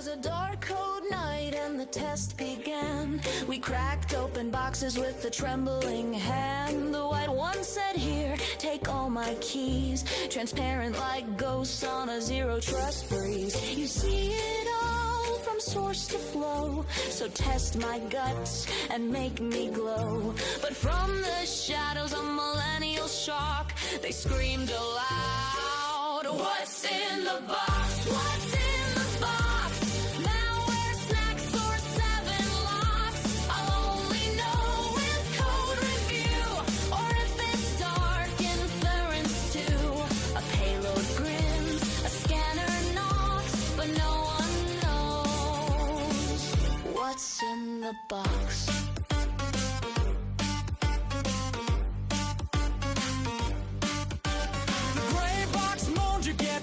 was a dark, cold night and the test began. We cracked open boxes with a trembling hand. The white one said, "Here, take all my keys." Transparent like ghosts on a zero-trust breeze. You see it all from source to flow. So test my guts and make me glow. But from the shadows of millennial shock, they screamed aloud, "What's in the box? What's in the box? Malware, snacks, or 7 locks? I'll only know with code review, or if it's dark inference too. A payload grins, a scanner knocks, but no one knows what's in the box."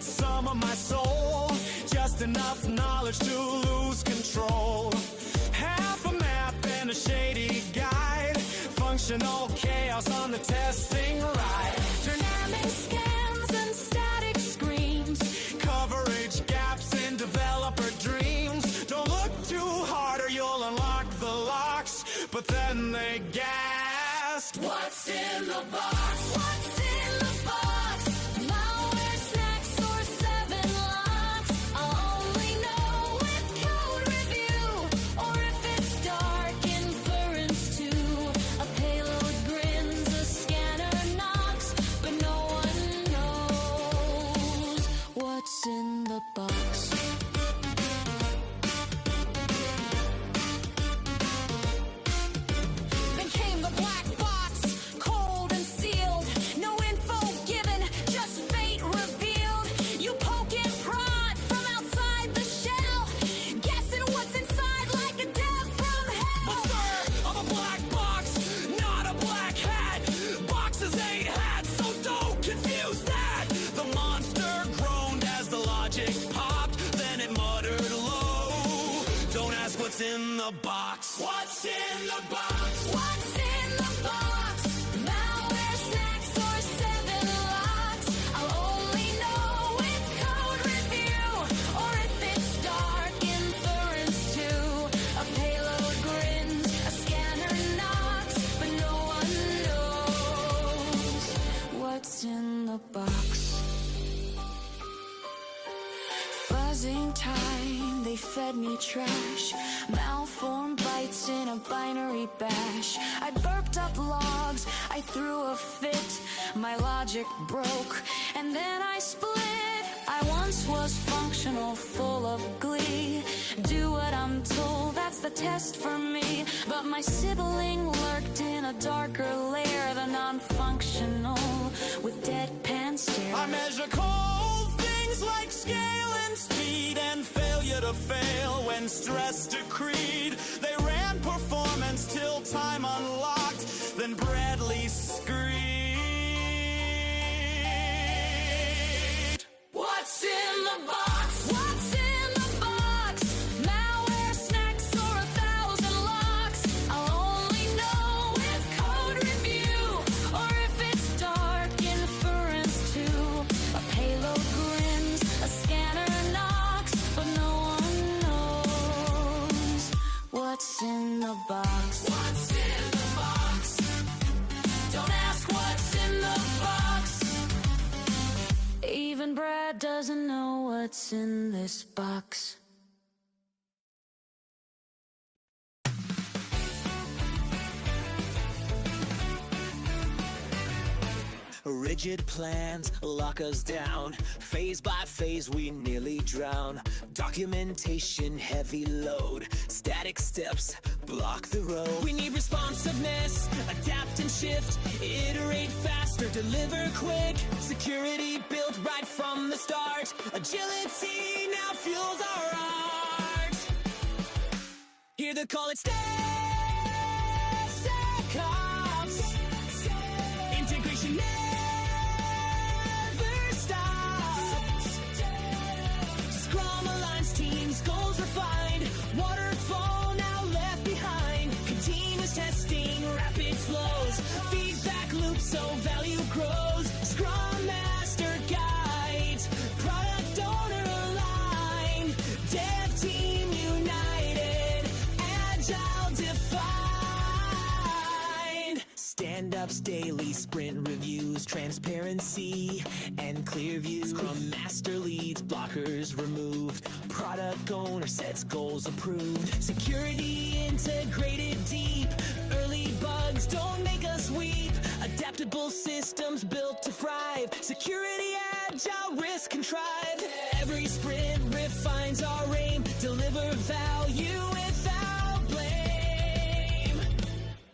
Some of my soul, just enough knowledge to lose control. Half a map and a shady guide, functional chaos on the testing ride. Dynamic scans and static screams, coverage gaps in developer dreams. Don't look too hard or you'll unlock the locks. But then they gasped, "What's in the box? What's in the box? Malware, snacks, or 7 locks? I'll only know with code review, or if it's dark inference too. A payload grins, a scanner knocks, but no one knows what's in the box." Then came the black box, cold and sealed. No info given, just fate revealed. You poke and prod from outside the shell, guessing what's inside like a dev from hell. But sir, I'm a black box, not a black hat. Boxes ain't hats, so don't confuse that. The monster groaned as the logic popped, then it muttered low, "Don't ask what's in the box. What's in the box? What's in the box? Malware, snacks, or 7 locks? I'll only know with code review, or if it's dark inference too. A payload grins, a scanner knocks, but no one knows what's in the box." Buzzing time, they fed me trash. Malformed bytes in a binary bash. I burped up logs, I threw a fit. My logic broke, and then I split. I once was functional, full of glee. Do what I'm told, that's the test for me. But my sibling lurked in a darker layer, the non-functional, with deadpan stare. I measure cold things like scale and speed, and failure to fail when stress decreed. They ran performance till time unlocked, then Bradley screamed, "What's in the box? What's in the box? Malware, snacks, or 1,000 locks? I'll only know with code review, or if it's dark inference too. A payload grins, a scanner knocks, but no one knows what's in the box." What's in the box? Don't ask what's in the box. Even Brad doesn't know what's in this box. Rigid plans lock us down. Phase by phase we nearly drown. Documentation heavy load. Static steps block the road. We need responsiveness, adapt and shift. Iterate faster, deliver quick. Security built right from the start. Agility now fuels our art. Hear the call, it's DevSecOps. Integration never stops. Scrum aligns teams, goals refined. Waterfall now left behind. Continuous testing, rapid flows. Feedback loops so value grows. Scrum Master guides, product owner aligned. Dev team write-ups, daily sprint reviews, transparency and clear view. Scrum master leads, blockers removed, product owner sets goals approved. Security integrated deep, early bugs don't make us weep. Adaptable systems built to thrive, security agile, risk contrived. Every sprint refines our aim, deliver value without blame.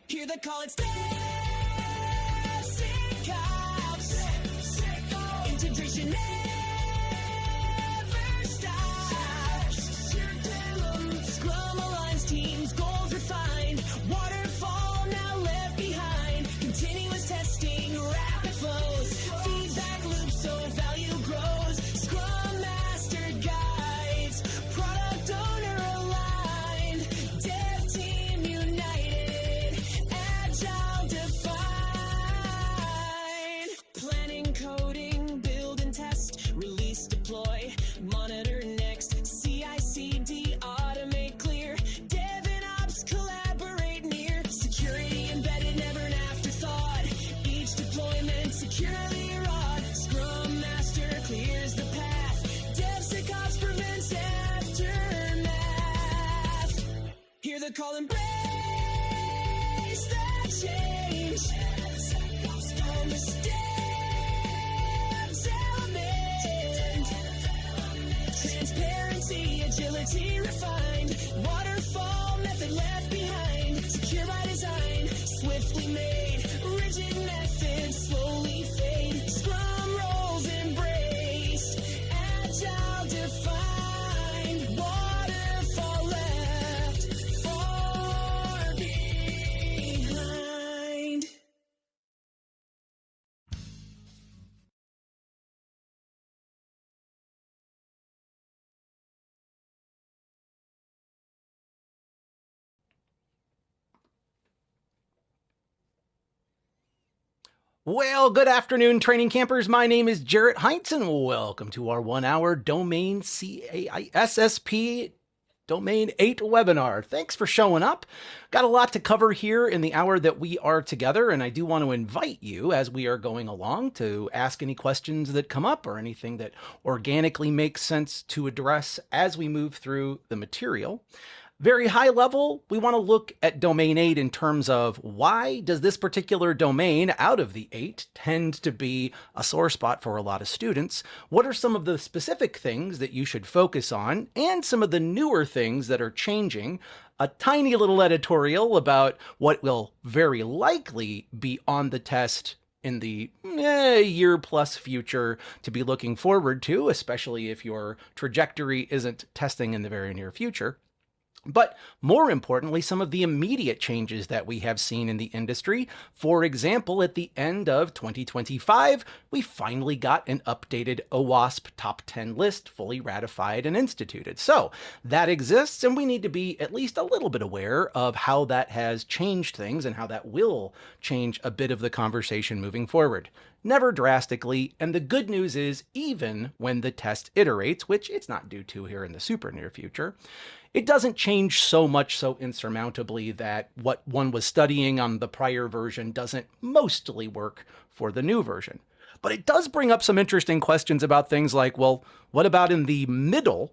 Hear the call, it's DevSecOps. Integration never stops. Scrum aligns teams, goals refined. Waterfall now left behind. Continuous testing, rapid flows. Feedback loops so value grows. Scrum master guides, product owner aligned. Dev team united, agile defined. Planning, coding, build and test, release, deploy, monitor next. CICD, automate, clear. Dev and ops collaborate near. Security embedded, never an afterthought. Each deployment securely wrought. Scrum master clears the path. DevSecOps prevents aftermath. Hear the call, embrace the change. From the steps element. Transparency, agility refined. Waterfall method left behind. Secure by design, swiftly made. Rigid methods slowly fade. Scrum roles embraced. Agile defined. Waterfall left far behind. Well, good afternoon, training campers. My name is Jarrett Heinz, and welcome to our 1-hour domain CISSP Domain 8 webinar. Thanks for showing up. Got a lot to cover here in the hour that we are together, and I do want to invite you as we are going along to ask any questions that come up or anything that organically makes sense to address as we move through the material. Very high level, we want to look at domain 8 in terms of why does this particular domain out of the 8 tend to be a sore spot for a lot of students? What are some of the specific things that you should focus on and some of the newer things that are changing? A tiny little editorial about what will very likely be on the test in the year-plus future to be looking forward to, especially if your trajectory isn't testing in the very near future. But more importantly, some of the immediate changes that we have seen in the industry. For example, at the end of 2025, we finally got an updated OWASP top 10 list fully ratified and instituted. So that exists, and we need to be at least a little bit aware of how that has changed things and how that will change a bit of the conversation moving forward. Never drastically, and the good news is even when the test iterates, which it's not due to here in the super near future, it doesn't change so much so insurmountably that what one was studying on the prior version doesn't mostly work for the new version. But it does bring up some interesting questions about things like, well, what about in the middle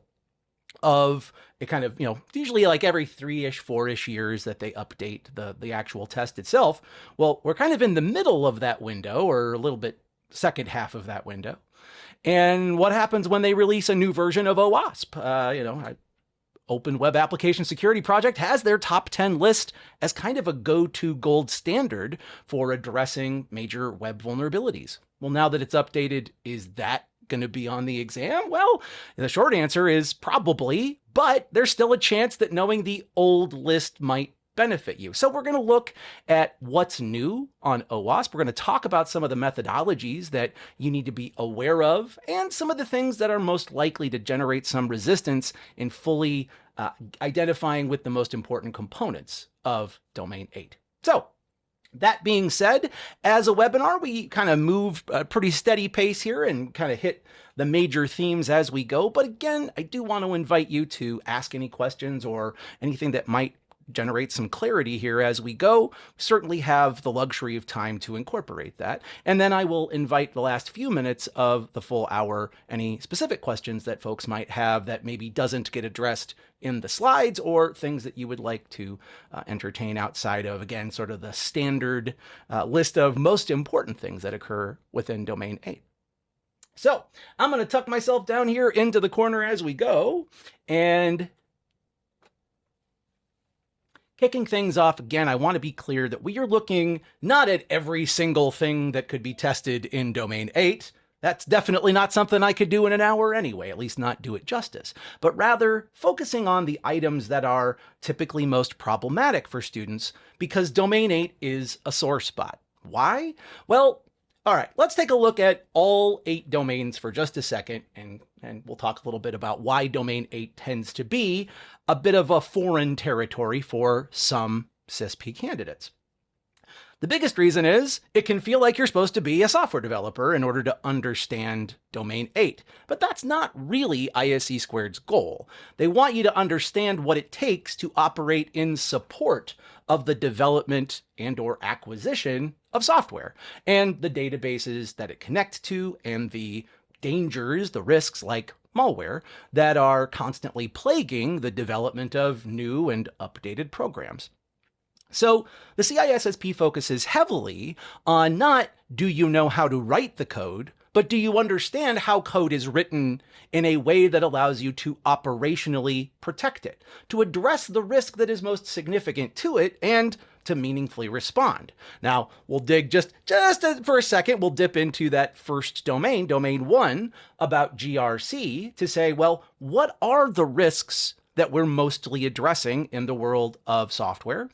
of it kind of, usually like every 3-ish, 4-ish years that they update the actual test itself. Well, we're kind of in the middle of that window or a little bit second half of that window. And what happens when they release a new version of OWASP? Open Web Application Security Project has their top 10 list as kind of a go-to gold standard for addressing major web vulnerabilities. Well, now that it's updated, is that going to be on the exam? Well, the short answer is probably, but there's still a chance that knowing the old list might benefit you. So we're going to look at what's new on OWASP. We're going to talk about some of the methodologies that you need to be aware of and some of the things that are most likely to generate some resistance in fully identifying with the most important components of Domain 8. So that being said, as a webinar, we kind of move a pretty steady pace here and kind of hit the major themes as we go. But again, I do want to invite you to ask any questions or anything that might generate some clarity here as we go. We certainly have the luxury of time to incorporate that. And then I will invite the last few minutes of the full hour, any specific questions that folks might have that maybe doesn't get addressed in the slides, or things that you would like to entertain outside of, again, sort of the standard list of most important things that occur within Domain 8. So I'm going to tuck myself down here into the corner as we go, and kicking things off again, I want to be clear that we are looking not at every single thing that could be tested in Domain 8. That's definitely not something I could do in an hour anyway, at least not do it justice, but rather focusing on the items that are typically most problematic for students, because Domain 8 is a sore spot. Why? Well, all right, let's take a look at all 8 domains for just a second, and we'll talk a little bit about why Domain 8 tends to be a bit of a foreign territory for some CISSP candidates. The biggest reason is it can feel like you're supposed to be a software developer in order to understand Domain 8, but that's not really ISC Squared's goal. They want you to understand what it takes to operate in support of the development and/or acquisition of software, and the databases that it connects to, and the dangers, the risks like malware that are constantly plaguing the development of new and updated programs. So the CISSP focuses heavily on not do you know how to write the code, but do you understand how code is written in a way that allows you to operationally protect it, to address the risk that is most significant to it, and to meaningfully respond. Now, we'll dig just for a second, we'll dip into that first domain, Domain 1, about GRC, to say, well, what are the risks that we're mostly addressing in the world of software?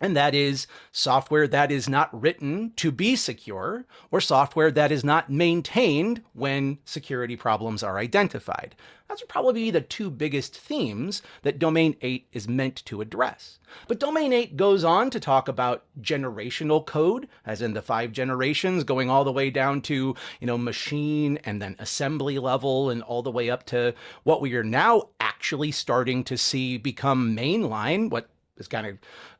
And that is software that is not written to be secure, or software that is not maintained when security problems are identified. Those are probably the 2 biggest themes that Domain 8 is meant to address. But Domain 8 goes on to talk about generational code, as in the 5 generations, going all the way down to, machine and then assembly level, and all the way up to what we are now actually starting to see become mainline, what is kind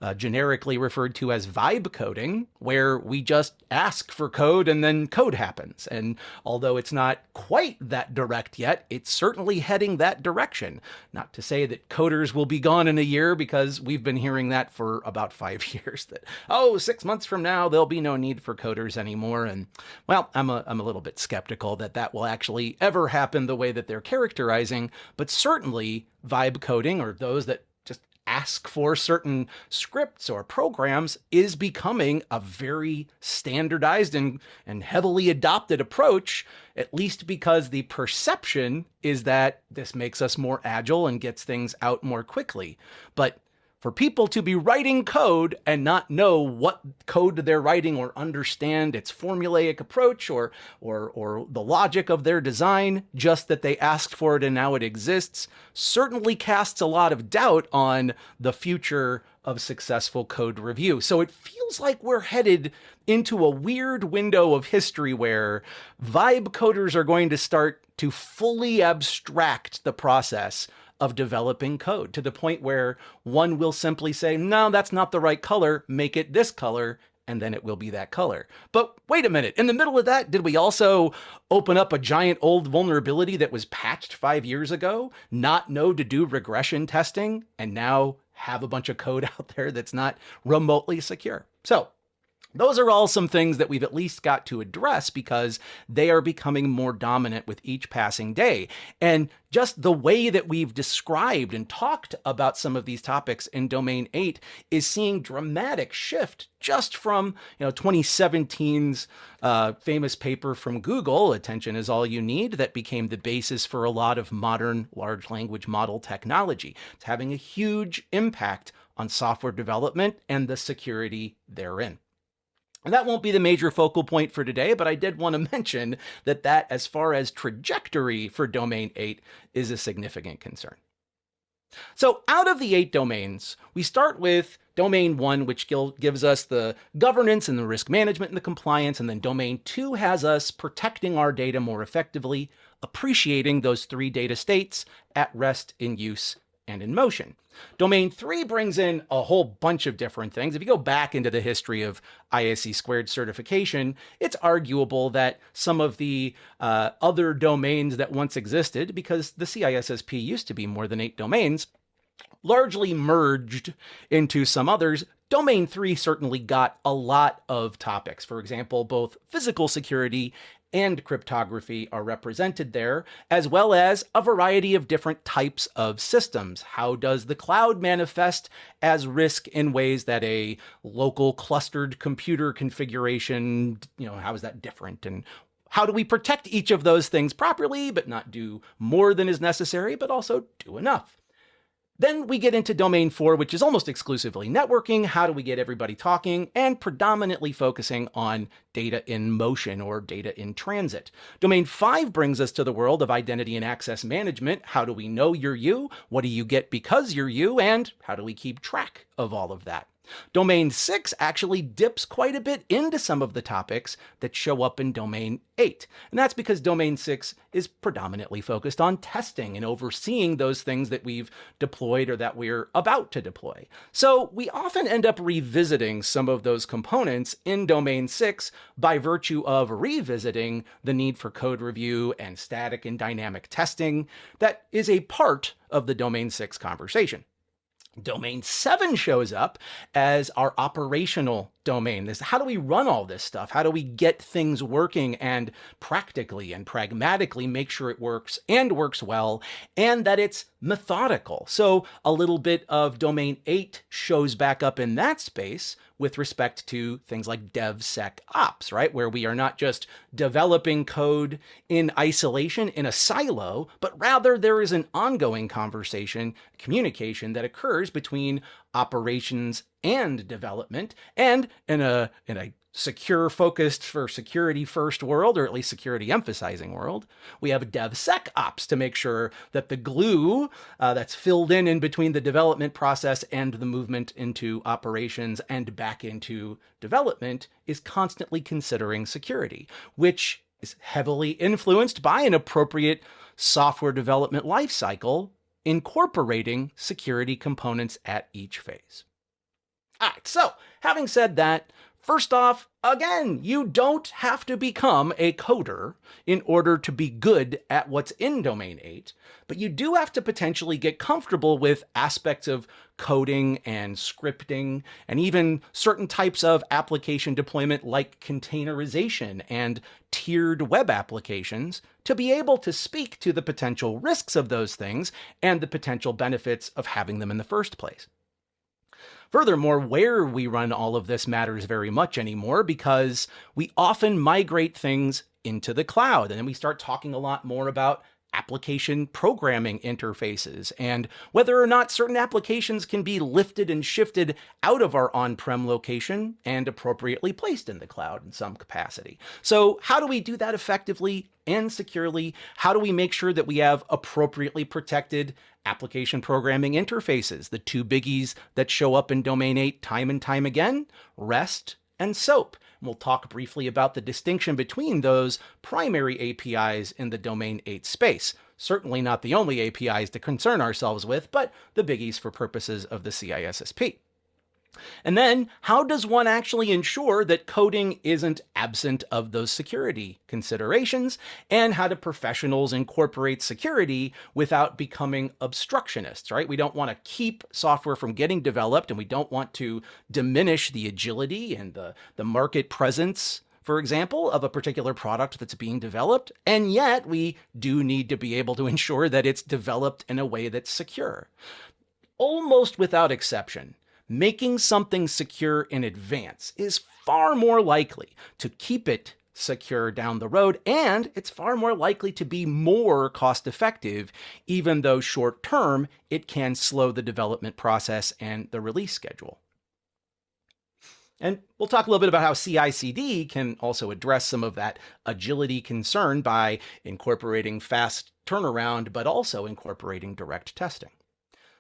of generically referred to as vibe coding, where we just ask for code and then code happens. And although it's not quite that direct yet, it's certainly heading that direction. Not to say that coders will be gone in a year, because we've been hearing that for about 5 years, that, 6 months from now, there'll be no need for coders anymore. And well, I'm a little bit skeptical that will actually ever happen the way that they're characterizing, but certainly vibe coding, or those that ask for certain scripts or programs, is becoming a very standardized and heavily adopted approach, at least because the perception is that this makes us more agile and gets things out more quickly. But for people to be writing code and not know what code they're writing, or understand its formulaic approach or the logic of their design, just that they asked for it and now it exists, certainly casts a lot of doubt on the future of successful code review. So it feels like we're headed into a weird window of history where vibe coders are going to start to fully abstract the process of developing code, to the point where one will simply say, no, that's not the right color, make it this color, and then it will be that color. But wait a minute, in the middle of that, did we also open up a giant old vulnerability that was patched 5 years ago, not know to do regression testing, and now have a bunch of code out there that's not remotely secure? So those are all some things that we've at least got to address, because they are becoming more dominant with each passing day. And just the way that we've described and talked about some of these topics in Domain 8 is seeing dramatic shift just from 2017's famous paper from Google, Attention is All You Need, that became the basis for a lot of modern large language model technology. It's having a huge impact on software development and the security therein. And that won't be the major focal point for today, but I did want to mention that as far as trajectory for Domain 8 is a significant concern. So out of the 8 domains, we start with Domain 1, which gives us the governance and the risk management and the compliance, and then Domain 2 has us protecting our data more effectively, appreciating those 3 data states: at rest, in use, and in motion. Domain 3 brings in a whole bunch of different things. If you go back into the history of ISC squared certification, it's arguable that some of the other domains that once existed, because the CISSP used to be more than 8 domains, largely merged into some others. Domain 3 certainly got a lot of topics. For example, both physical security and cryptography are represented there, as well as a variety of different types of systems. How does the cloud manifest as risk in ways that a local clustered computer configuration, how is that different? And how do we protect each of those things properly, but not do more than is necessary, but also do enough? Then we get into domain 4, which is almost exclusively networking. How do we get everybody talking, and predominantly focusing on data in motion or data in transit. Domain 5 brings us to the world of identity and access management. How do we know you're you? What do you get because you're you? And how do we keep track of all of that? Domain 6 actually dips quite a bit into some of the topics that show up in Domain 8. And that's because Domain 6 is predominantly focused on testing and overseeing those things that we've deployed or that we're about to deploy. So we often end up revisiting some of those components in Domain 6 by virtue of revisiting the need for code review and static and dynamic testing that is a part of the Domain 6 conversation. Domain 7 shows up as our operational domain. This, how do we run all this stuff? How do we get things working and practically and pragmatically make sure it works and works well and that it's methodical? So a little bit of Domain 8 shows back up in that space with respect to things like DevSecOps, right? Where we are not just developing code in isolation in a silo, but rather there is an ongoing conversation, communication that occurs between operations and development. And in a secure focused for security first world, or at least security emphasizing world, we have DevSecOps to make sure that the glue that's filled in between the development process and the movement into operations and back into development is constantly considering security, which is heavily influenced by an appropriate software development lifecycle incorporating security components at each phase. All right, so having said that, first off, again, you don't have to become a coder in order to be good at what's in Domain 8, but you do have to potentially get comfortable with aspects of coding and scripting and even certain types of application deployment like containerization and tiered web applications to be able to speak to the potential risks of those things and the potential benefits of having them in the first place. Furthermore, where we run all of this matters very much anymore because we often migrate things into the cloud. And then we start talking a lot more about application programming interfaces and whether or not certain applications can be lifted and shifted out of our on-prem location and appropriately placed in the cloud in some capacity. So how do we do that effectively and securely? How do we make sure that we have appropriately protected application programming interfaces? The two biggies that show up in Domain 8 time and time again, REST and SOAP. And we'll talk briefly about the distinction between those primary APIs in the Domain 8 space. Certainly not the only APIs to concern ourselves with, but the biggies for purposes of the CISSP. And then, how does one actually ensure that coding isn't absent of those security considerations, and how do professionals incorporate security without becoming obstructionists, right? We don't want to keep software from getting developed, and we don't want to diminish the agility and the market presence, for example, of a particular product that's being developed, and yet we do need to be able to ensure that it's developed in a way that's secure. Almost without exception, making something secure in advance is far more likely to keep it secure down the road, and it's far more likely to be more cost effective, even though short term it can slow the development process and the release schedule. And we'll talk a little bit about how CI/CD can also address some of that agility concern by incorporating fast turnaround, but also incorporating direct testing.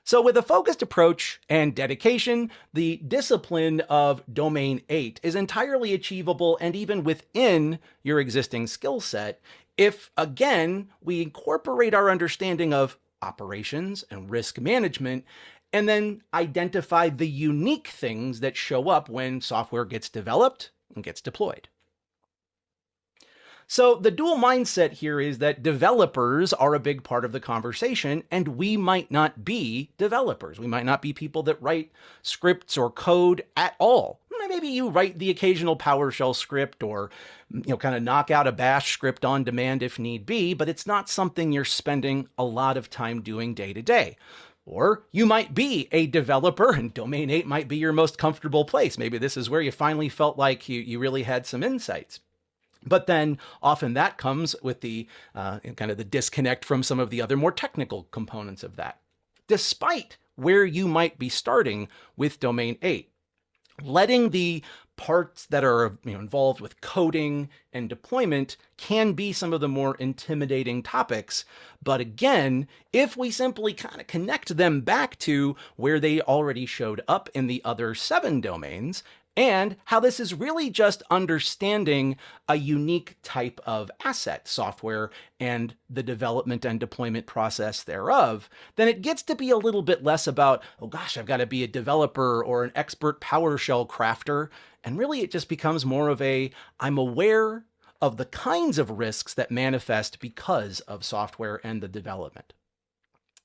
So with a focused approach and dedication, the discipline of Domain 8 is entirely achievable and even within your existing skill set if, again, we incorporate our understanding of operations and risk management, and then identify the unique things that show up when software gets developed and gets deployed. So the dual mindset here is that developers are a big part of the conversation, and we might not be developers. We might not be people that write scripts or code at all. Maybe you write the occasional PowerShell script or, kind of knock out a bash script on demand if need be, but it's not something you're spending a lot of time doing day to day. Or you might be a developer and Domain 8 might be your most comfortable place. Maybe this is where you finally felt like you really had some insights. But then often that comes with the kind of the disconnect from some of the other more technical components of that. Despite where you might be starting with Domain 8, letting the parts that are involved with coding and deployment can be some of the more intimidating topics. But again, if we simply kind of connect them back to where they already showed up in the other 7 domains, and how this is really just understanding a unique type of asset, software, and the development and deployment process thereof, then it gets to be a little bit less about, oh gosh, I've got to be a developer or an expert PowerShell crafter. And really it just becomes more of I'm aware of the kinds of risks that manifest because of software and the development.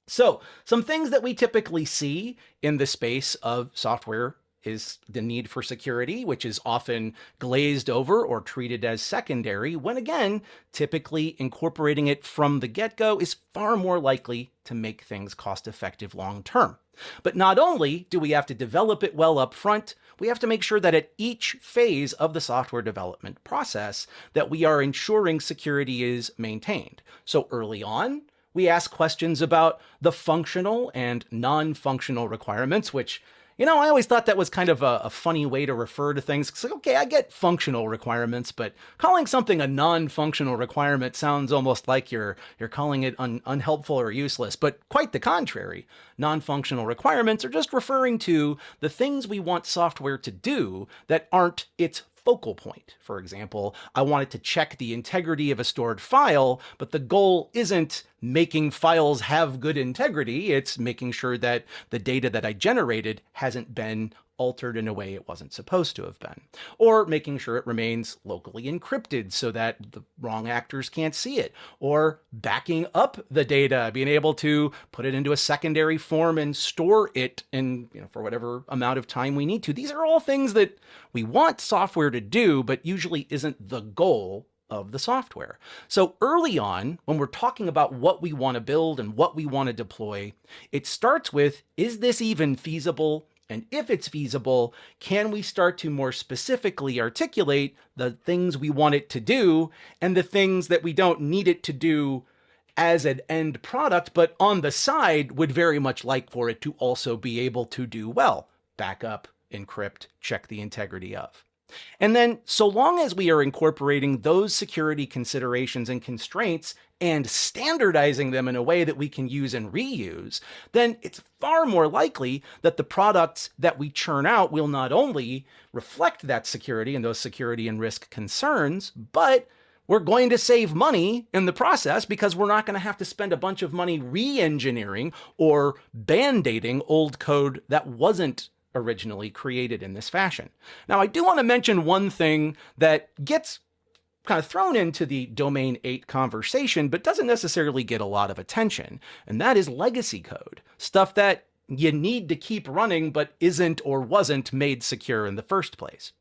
So some things that we typically see in the space of software is the need for security, which is often glazed over or treated as secondary, when again, typically incorporating it from the get-go is far more likely to make things cost-effective long-term. But not only do we have to develop it well up front, we have to make sure that at each phase of the software development process that we are ensuring security is maintained. So early on, we ask questions about the functional and non-functional requirements, which I always thought that was kind of a funny way to refer to things. It's like, okay, I get functional requirements, but calling something a non-functional requirement sounds almost like you're calling it unhelpful or useless, but quite the contrary. Non-functional requirements are just referring to the things we want software to do that aren't its focal point. For example, I want it to check the integrity of a stored file, but the goal isn't making files have good integrity. It's making sure that the data that I generated hasn't been altered in a way it wasn't supposed to have been, or making sure it remains locally encrypted so that the wrong actors can't see it, or backing up the data, being able to put it into a secondary form and store it in, for whatever amount of time we need to. These are all things that we want software to do, but usually isn't the goal of the software. So early on, when we're talking about what we want to build and what we want to deploy, it starts with, is this even feasible? And if it's feasible, can we start to more specifically articulate the things we want it to do and the things that we don't need it to do as an end product, but on the side would very much like for it to also be able to do well, backup, encrypt, check the integrity of. And then, so long as we are incorporating those security considerations and constraints and standardizing them in a way that we can use and reuse, then it's far more likely that the products that we churn out will not only reflect that security and those security and risk concerns, but we're going to save money in the process because we're not going to have to spend a bunch of money re-engineering or band-aiding old code that wasn't originally created in this fashion. Now, I do want to mention one thing that gets kind of thrown into the Domain 8 conversation, but doesn't necessarily get a lot of attention, and that is legacy code. Stuff that you need to keep running, but isn't or wasn't made secure in the first place.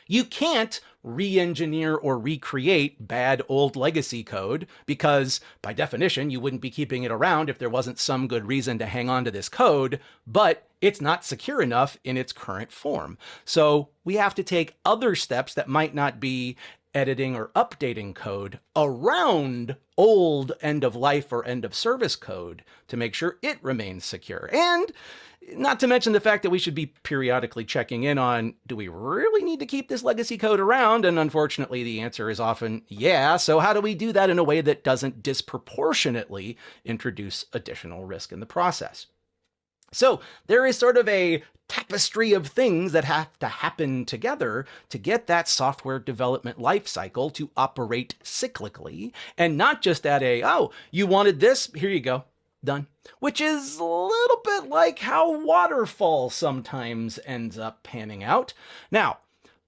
You can't re-engineer or recreate bad old legacy code because, by definition, you wouldn't be keeping it around if there wasn't some good reason to hang on to this code, but it's not secure enough in its current form. So we have to take other steps that might not be editing or updating code around old end of life or end of service code to make sure it remains secure. And not to mention the fact that we should be periodically checking in on, do we really need to keep this legacy code around? And unfortunately, the answer is often, yeah. So how do we do that in a way that doesn't disproportionately introduce additional risk in the process? So there is sort of a tapestry of things that have to happen together to get that software development lifecycle to operate cyclically and not just at oh, you wanted this, here you go. done. Which is a little bit like how waterfall sometimes ends up panning out. Now,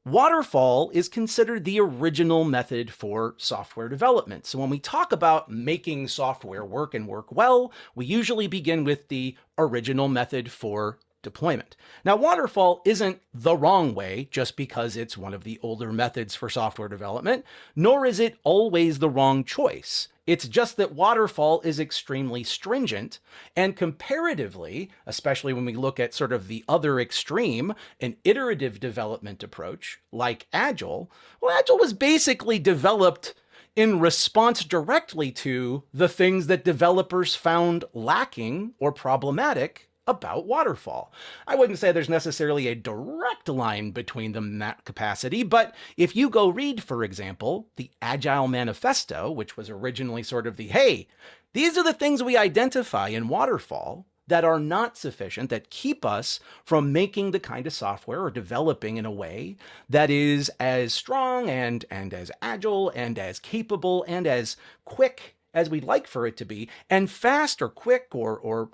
waterfall is considered the original method for software development. So when we talk about making software work and work well, we usually begin with the original method for deployment. Now, waterfall isn't the wrong way just because it's one of the older methods for software development, nor is it always the wrong choice. It's just that waterfall is extremely stringent, and comparatively, especially when we look at sort of the other extreme, an iterative development approach like Agile, well, Agile was basically developed in response directly to the things that developers found lacking or problematic about waterfall. I wouldn't say there's necessarily a direct line between them in that capacity, but if you go read, for example, the Agile Manifesto, which was originally sort of the, hey, these are the things we identify in waterfall that are not sufficient, that keep us from making the kind of software or developing in a way that is as strong and as agile and as capable and as quick as we'd like for it to be, and fast or quick or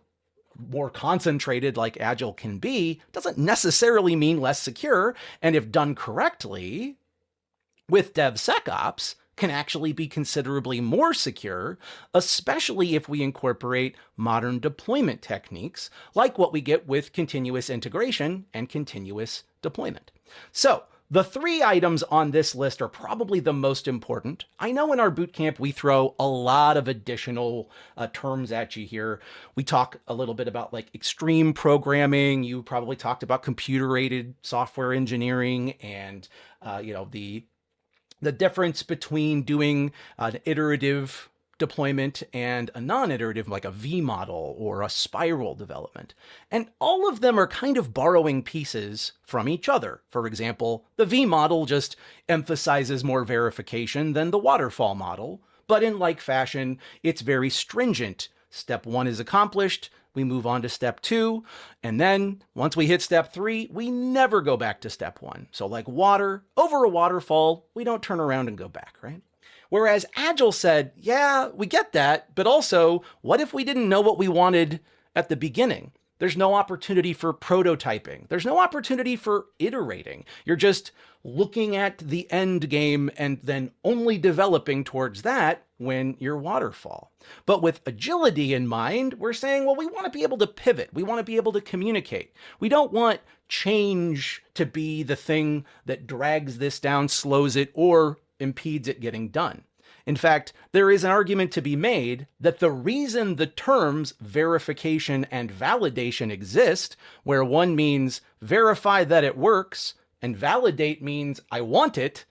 more concentrated like Agile can be, doesn't necessarily mean less secure. And if done correctly with DevSecOps, can actually be considerably more secure, especially if we incorporate modern deployment techniques like what we get with continuous integration and continuous deployment. So the 3 items on this list are probably the most important. I know in our bootcamp we throw a lot of additional terms at you here. We talk a little bit about like extreme programming. You probably talked about computer-aided software engineering and the difference between doing an iterative deployment and a non-iterative, like a V model or a spiral development. And all of them are kind of borrowing pieces from each other. For example, the V model just emphasizes more verification than the waterfall model, but in like fashion, it's very stringent. Step 1 is accomplished, we move on to step 2, and then once we hit step 3, we never go back to step 1. So like water, over a waterfall, we don't turn around and go back, right? Whereas Agile said, yeah, we get that, but also, what if we didn't know what we wanted at the beginning? There's no opportunity for prototyping. There's no opportunity for iterating. You're just looking at the end game and then only developing towards that when you're waterfall. But with agility in mind, we're saying, well, we want to be able to pivot. We want to be able to communicate. We don't want change to be the thing that drags this down, slows it, or impedes it getting done. In fact, there is an argument to be made that the reason the terms verification and validation exist, where one means verify that it works and validate means I want it,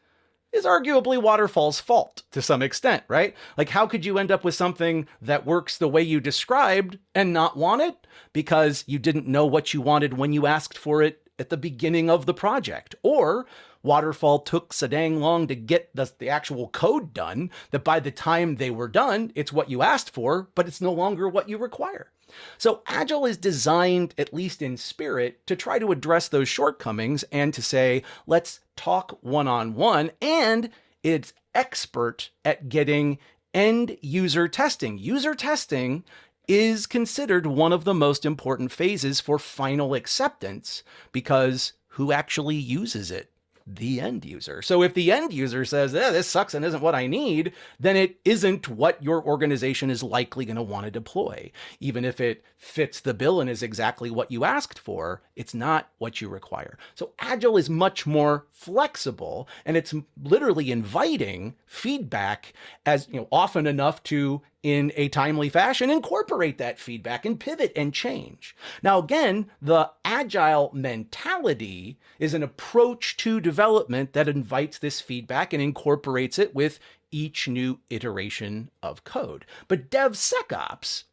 is arguably waterfall's fault to some extent, right? Like, how could you end up with something that works the way you described and not want it? Because you didn't know what you wanted when you asked for it at the beginning of the project. Or waterfall took so dang long to get the actual code done that by the time they were done, it's what you asked for, but it's no longer what you require. So Agile is designed, at least in spirit, to try to address those shortcomings and to say, let's talk one-on-one, and it's expert at getting end user testing. User testing is considered one of the most important phases for final acceptance because who actually uses it? The end user. So if the end user says, this sucks and isn't what I need, then it isn't what your organization is likely going to want to deploy. Even if it fits the bill and is exactly what you asked for, it's not what you require. So Agile is much more flexible, and it's literally inviting feedback as often enough to, in a timely fashion, incorporate that feedback and pivot and change. Now, again, the Agile mentality is an approach to development that invites this feedback and incorporates it with each new iteration of code. But DevSecOps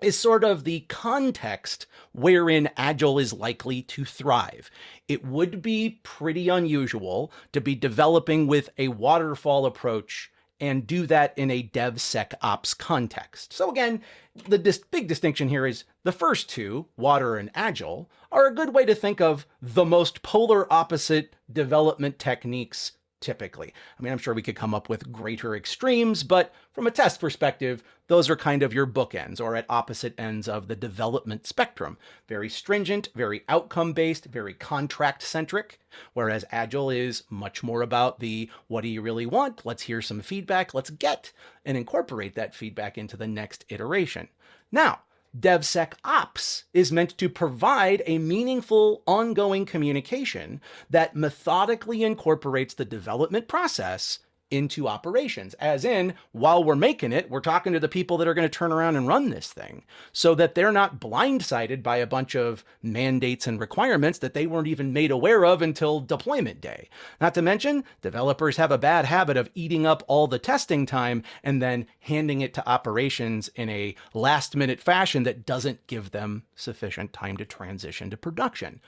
is sort of the context wherein Agile is likely to thrive. It would be pretty unusual to be developing with a waterfall approach and do that in a DevSecOps context. So again, the big distinction here is the first two, water and Agile, are a good way to think of the most polar opposite development techniques typically. I mean, I'm sure we could come up with greater extremes, but from a test perspective, those are kind of your bookends or at opposite ends of the development spectrum. Very stringent, very outcome-based, very contract-centric, whereas Agile is much more about the what do you really want? Let's hear some feedback, let's get and incorporate that feedback into the next iteration. Now, DevSecOps is meant to provide a meaningful, ongoing communication that methodically incorporates the development process into operations. As in, while we're making it, we're talking to the people that are going to turn around and run this thing so that they're not blindsided by a bunch of mandates and requirements that they weren't even made aware of until deployment day. Not to mention, developers have a bad habit of eating up all the testing time and then handing it to operations in a last-minute fashion that doesn't give them sufficient time to transition to production.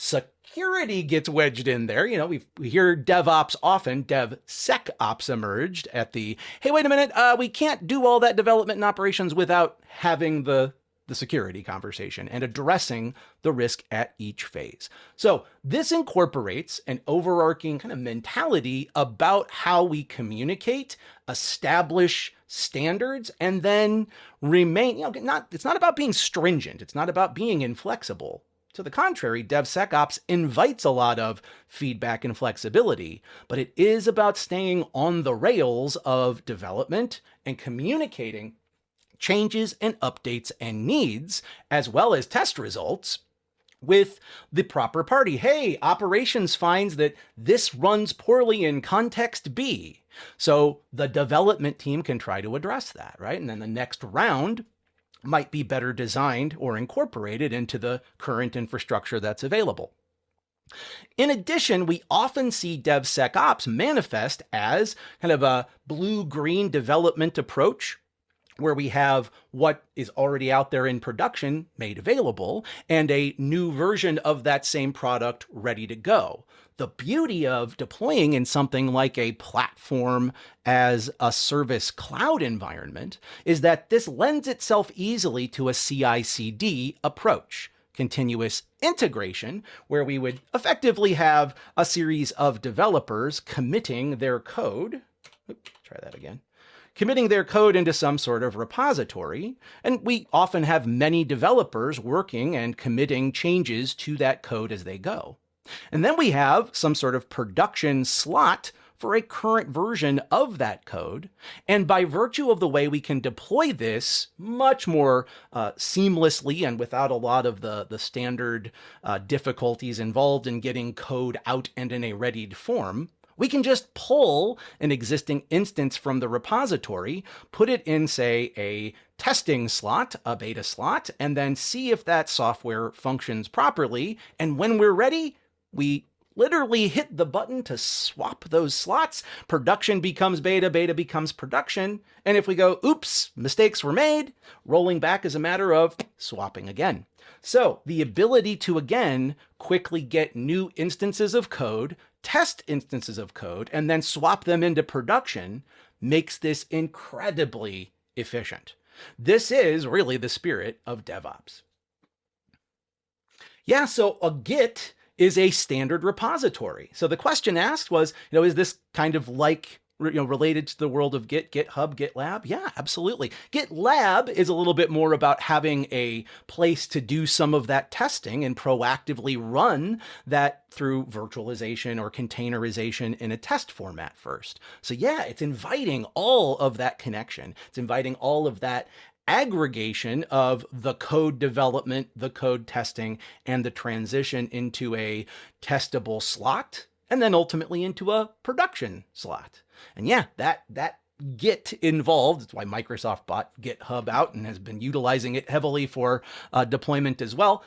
Security gets wedged in there. You know, we hear DevOps often. DevSecOps emerged at the, hey, wait a minute, we can't do all that development and operations without having the security conversation and addressing the risk at each phase. So this incorporates an overarching kind of mentality about how we communicate, establish standards, and then remain, it's not about being stringent. It's not about being inflexible. To the contrary, DevSecOps invites a lot of feedback and flexibility, but it is about staying on the rails of development and communicating changes and updates and needs, as well as test results, with the proper party. Hey, operations finds that this runs poorly in context B. So the development team can try to address that, right? And then the next round might be better designed or incorporated into the current infrastructure that's available. In addition, we often see DevSecOps manifest as kind of a blue-green development approach where we have what is already out there in production made available and a new version of that same product ready to go. The beauty of deploying in something like a platform as a service cloud environment is that this lends itself easily to a CI/CD approach. Continuous integration, where we would effectively have a series of developers committing their code. Committing their code into some sort of repository, and we often have many developers working and committing changes to that code as they go. And then we have some sort of production slot for a current version of that code. And by virtue of the way we can deploy this much more seamlessly and without a lot of the standard difficulties involved in getting code out and in a readied form, we can just pull an existing instance from the repository, put it in, say, a testing slot, a beta slot, and then see if that software functions properly. And when we're ready, we literally hit the button to swap those slots. Production becomes beta, beta becomes production. And if we go, oops, mistakes were made, rolling back is a matter of swapping again. So the ability to, again, quickly get new instances of code, test instances of code, and then swap them into production makes this incredibly efficient. This is really the spirit of DevOps. Yeah, so a Git is a standard repository. So the question asked was, is this kind of like, related to the world of Git, GitHub, GitLab? Yeah, absolutely. GitLab is a little bit more about having a place to do some of that testing and proactively run that through virtualization or containerization in a test format first. So yeah, it's inviting all of that connection. It's inviting all of that aggregation of the code development, the code testing, and the transition into a testable slot, and then ultimately into a production slot. And yeah, that Git involved, that's why Microsoft bought GitHub out and has been utilizing it heavily for deployment as well.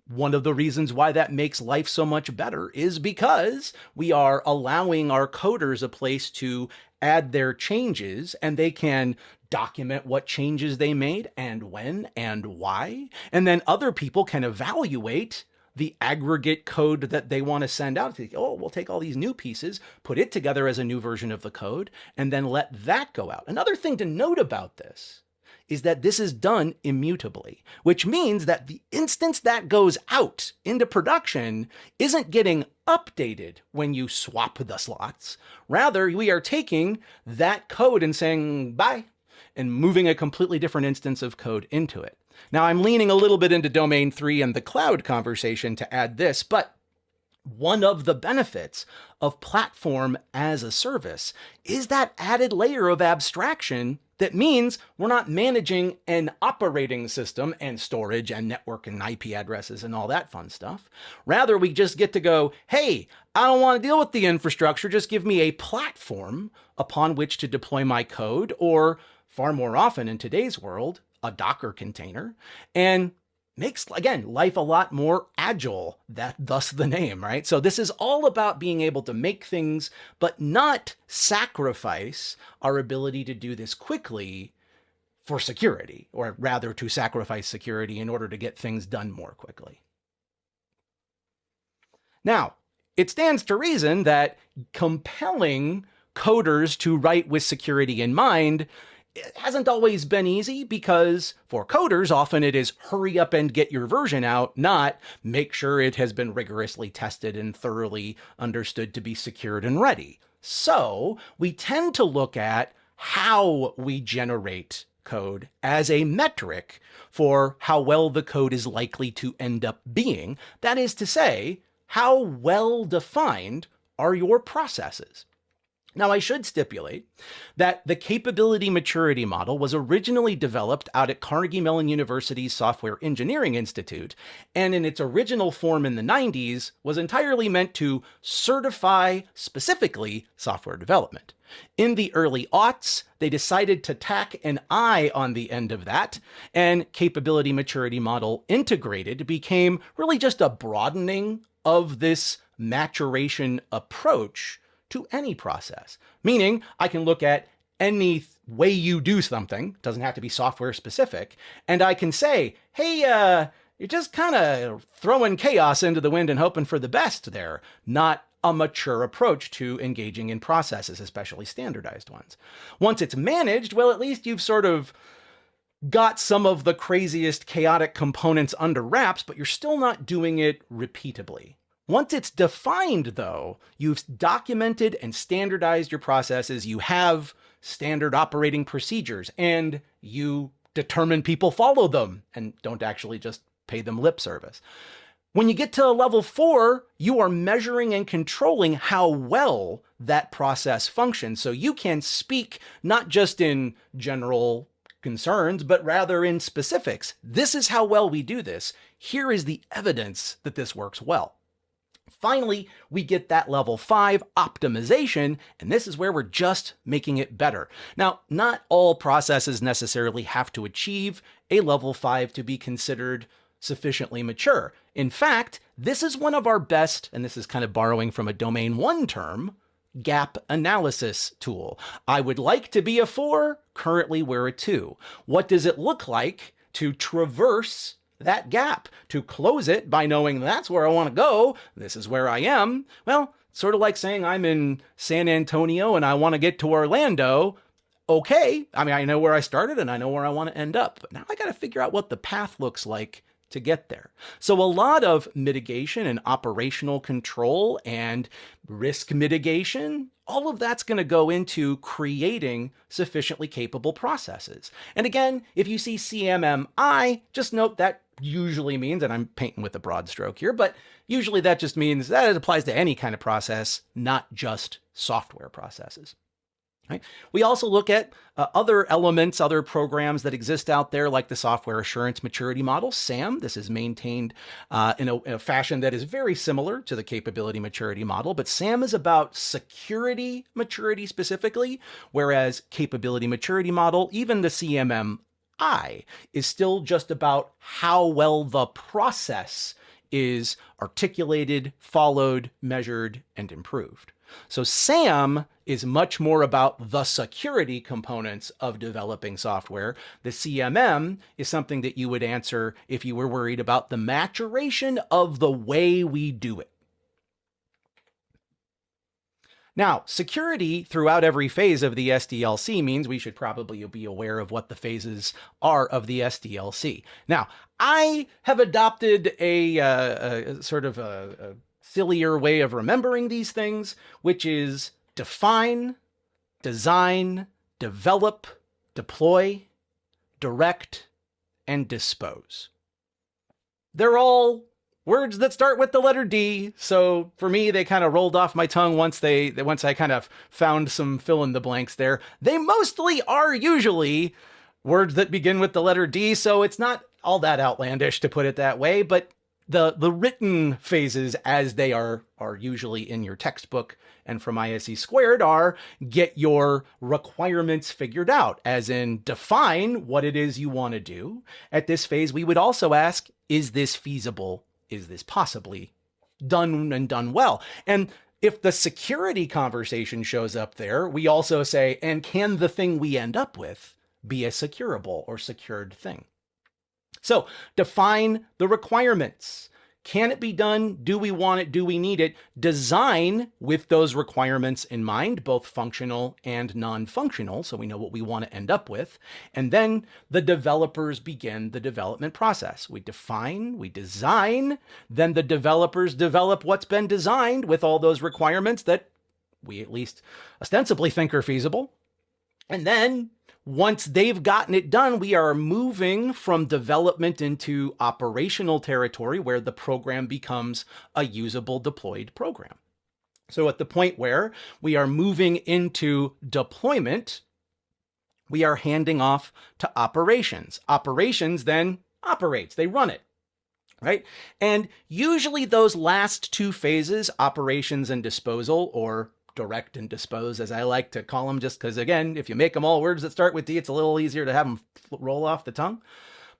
One of the reasons why that makes life so much better is because we are allowing our coders a place to add their changes, and they can document what changes they made and when and why. And then other people can evaluate the aggregate code that they want to send out. Oh, we'll take all these new pieces, put it together as a new version of the code, and then let that go out. Another thing to note about this is that this is done immutably, which means that the instance that goes out into production isn't getting updated when you swap the slots. Rather, we are taking that code and saying bye and moving a completely different instance of code into it. Now, I'm leaning a little bit into domain 3 and the cloud conversation to add this, but one of the benefits of platform as a service is that added layer of abstraction that means we're not managing an operating system and storage and network and IP addresses and all that fun stuff. Rather, we just get to go, hey, I don't want to deal with the infrastructure. Just give me a platform upon which to deploy my code, or far more often in today's world, a Docker container, and makes, again, life a lot more agile, thus the name, right? So this is all about being able to make things, but not sacrifice our ability to do this quickly for security, or rather to sacrifice security in order to get things done more quickly. Now, it stands to reason that compelling coders to write with security in mind, it hasn't always been easy, because for coders, often it is hurry up and get your version out, not make sure it has been rigorously tested and thoroughly understood to be secured and ready. So we tend to look at how we generate code as a metric for how well the code is likely to end up being. That is to say, how well defined are your processes? Now, I should stipulate that the capability maturity model was originally developed out at Carnegie Mellon University's Software Engineering Institute, and in its original form in the 90s was entirely meant to certify specifically software development. In the early aughts, they decided to tack an I on the end of that, and capability maturity model integrated became really just a broadening of this maturation approach to any process. Meaning, I can look at any way you do something, doesn't have to be software specific, and I can say, hey, you're just kind of throwing chaos into the wind and hoping for the best there, not a mature approach to engaging in processes, especially standardized ones. Once it's managed, well, at least you've sort of got some of the craziest chaotic components under wraps, but you're still not doing it repeatably. Once it's defined, though, you've documented and standardized your processes, you have standard operating procedures, and you determine people follow them and don't actually just pay them lip service. When you get to level 4, you are measuring and controlling how well that process functions. So you can speak not just in general concerns, but rather in specifics. This is how well we do this. Here is the evidence that this works well. Finally, we get that level 5 optimization, and this is where we're just making it better. Now, not all processes necessarily have to achieve a level 5 to be considered sufficiently mature. In fact, this is one of our best, and this is kind of borrowing from a domain 1 term, gap analysis tool. I would like to be a 4, currently we're a 2. What does it look like to traverse that gap, to close it by knowing that's where I want to go, this is where I am? Well, sort of like saying I'm in San Antonio and I want to get to Orlando. Okay, I mean, I know where I started and I know where I want to end up, but now I got to figure out what the path looks like to get there. So a lot of mitigation and operational control and risk mitigation, all of that's going to go into creating sufficiently capable processes. And again, if you see CMMI, just note that usually means, and I'm painting with a broad stroke here, but usually that just means that it applies to any kind of process, not just software processes. Right? We also look at other elements, other programs that exist out there, like the Software Assurance Maturity Model, SAM. This is maintained in a fashion that is very similar to the Capability Maturity Model, but SAM is about security maturity specifically, whereas Capability Maturity Model, even the CMMI, is still just about how well the process is articulated, followed, measured, and improved. So SAM is much more about the security components of developing software. The CMM is something that you would answer if you were worried about the maturation of the way we do it. Now, security throughout every phase of the SDLC means we should probably be aware of what the phases are of the SDLC. Now, I have adopted a sort of a sillier way of remembering these things, which is define, design, develop, deploy, direct, and dispose. They're all words that start with the letter D. So for me, they kind of rolled off my tongue once I kind of found some fill in the blanks there. They mostly are usually words that begin with the letter D. So it's not all that outlandish to put it that way, but the written phases as they are usually in your textbook and from ISE squared are get your requirements figured out, as in define what it is you want to do. At this phase, we would also ask, is this feasible? Is this possibly done and done well? And if the security conversation shows up there, we also say, and can the thing we end up with be a securable or secured thing? So define the requirements. Can it be done? Do we want it? Do we need it? Design with those requirements in mind, both functional and non-functional, so we know what we want to end up with. And then the developers begin the development process. We define, we design, then the developers develop what's been designed with all those requirements that we at least ostensibly think are feasible. And then once they've gotten it done, we are moving from development into operational territory where the program becomes a usable deployed program. So at the point where we are moving into deployment, we are handing off to operations. Operations then operates, they run it, right? And usually those last two phases, operations and disposal, or direct and dispose, as I like to call them, just because, again, if you make them all words that start with D, it's a little easier to have them roll off the tongue.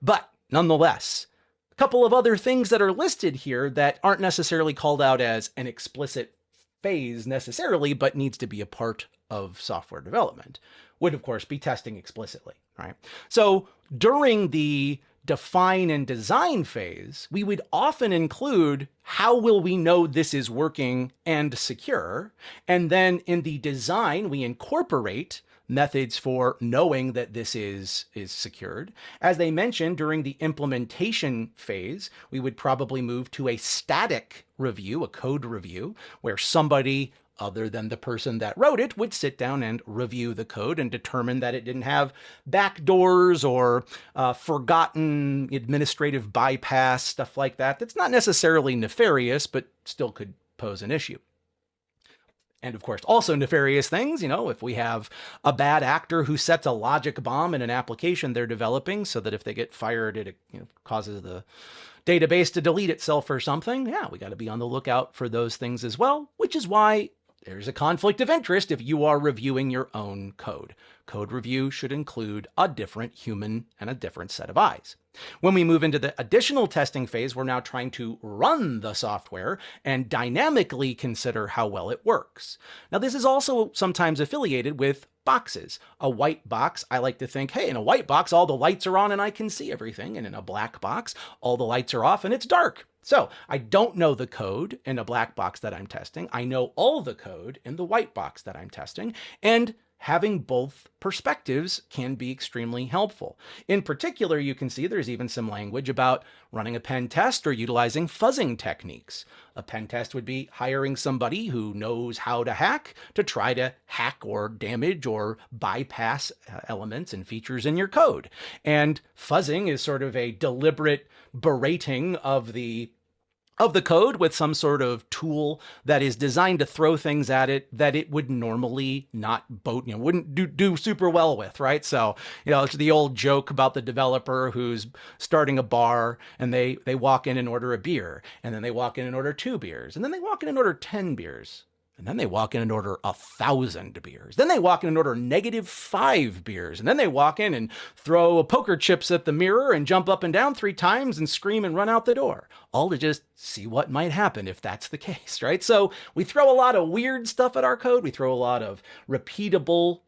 But nonetheless, a couple of other things that are listed here that aren't necessarily called out as an explicit phase necessarily, but needs to be a part of software development would, of course, be testing explicitly, right? So during the define and design phase, we would often include how will we know this is working and secure. And then in the design, we incorporate methods for knowing that this is secured. As they mentioned, during the implementation phase, we would probably move to a static review, a code review, where somebody other than the person that wrote it would sit down and review the code and determine that it didn't have backdoors or forgotten administrative bypass, stuff like that. That's not necessarily nefarious, but still could pose an issue. And of course, also nefarious things, if we have a bad actor who sets a logic bomb in an application they're developing so that if they get fired, it causes the database to delete itself or something. Yeah, we got to be on the lookout for those things as well, which is why there's a conflict of interest if you are reviewing your own code. Code review should include a different human and a different set of eyes. When we move into the additional testing phase, we're now trying to run the software and dynamically consider how well it works. Now, this is also sometimes affiliated with boxes. A white box, I like to think, hey, in a white box, all the lights are on and I can see everything. And in a black box, all the lights are off and it's dark. So I don't know the code in a black box that I'm testing. I know all the code in the white box that I'm testing. And having both perspectives can be extremely helpful. In particular, you can see there's even some language about running a pen test or utilizing fuzzing techniques. A pen test would be hiring somebody who knows how to hack to try to hack or damage or bypass elements and features in your code. And fuzzing is sort of a deliberate berating of the code with some sort of tool that is designed to throw things at it that it would normally not wouldn't do super well with, right? So, it's the old joke about the developer who's starting a bar and they walk in and order a beer, and then they walk in and order 2 beers, and then they walk in and order 10 beers. And then they walk in and order 1,000 beers. Then they walk in and order -5 beers. And then they walk in and throw poker chips at the mirror and jump up and down 3 times and scream and run out the door. All to just see what might happen if that's the case, right? So we throw a lot of weird stuff at our code. We throw a lot of repeatable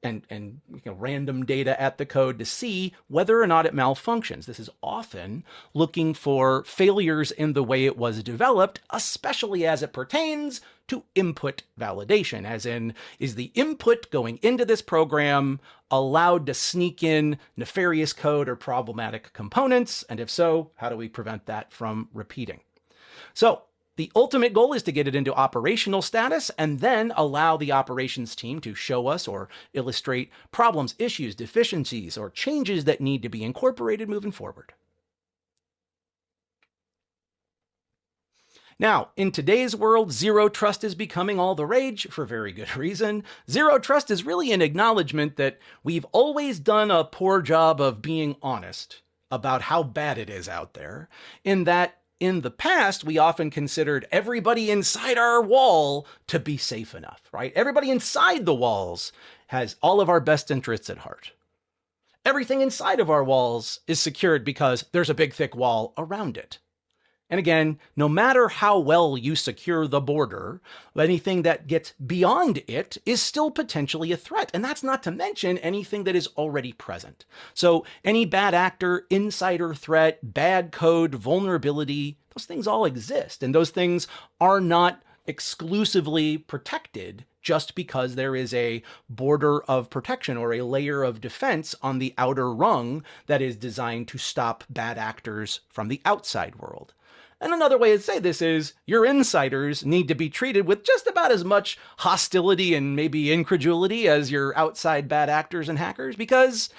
and random data at the code to see whether or not it malfunctions. This is often looking for failures in the way it was developed, especially as it pertains to input validation, as in, is the input going into this program allowed to sneak in nefarious code or problematic components? And if so, how do we prevent that from repeating? So the ultimate goal is to get it into operational status and then allow the operations team to show us or illustrate problems, issues, deficiencies, or changes that need to be incorporated moving forward. Now, in today's world, zero trust is becoming all the rage for very good reason. Zero trust is really an acknowledgement that we've always done a poor job of being honest about how bad it is out there, in that in the past, we often considered everybody inside our wall to be safe enough, right? Everybody inside the walls has all of our best interests at heart. Everything inside of our walls is secured because there's a big, thick wall around it. And again, no matter how well you secure the border, anything that gets beyond it is still potentially a threat. And that's not to mention anything that is already present. So any bad actor, insider threat, bad code, vulnerability, those things all exist. And those things are not exclusively protected just because there is a border of protection or a layer of defense on the outer rung that is designed to stop bad actors from the outside world. And another way to say this is your insiders need to be treated with just about as much hostility and maybe incredulity as your outside bad actors and hackers, because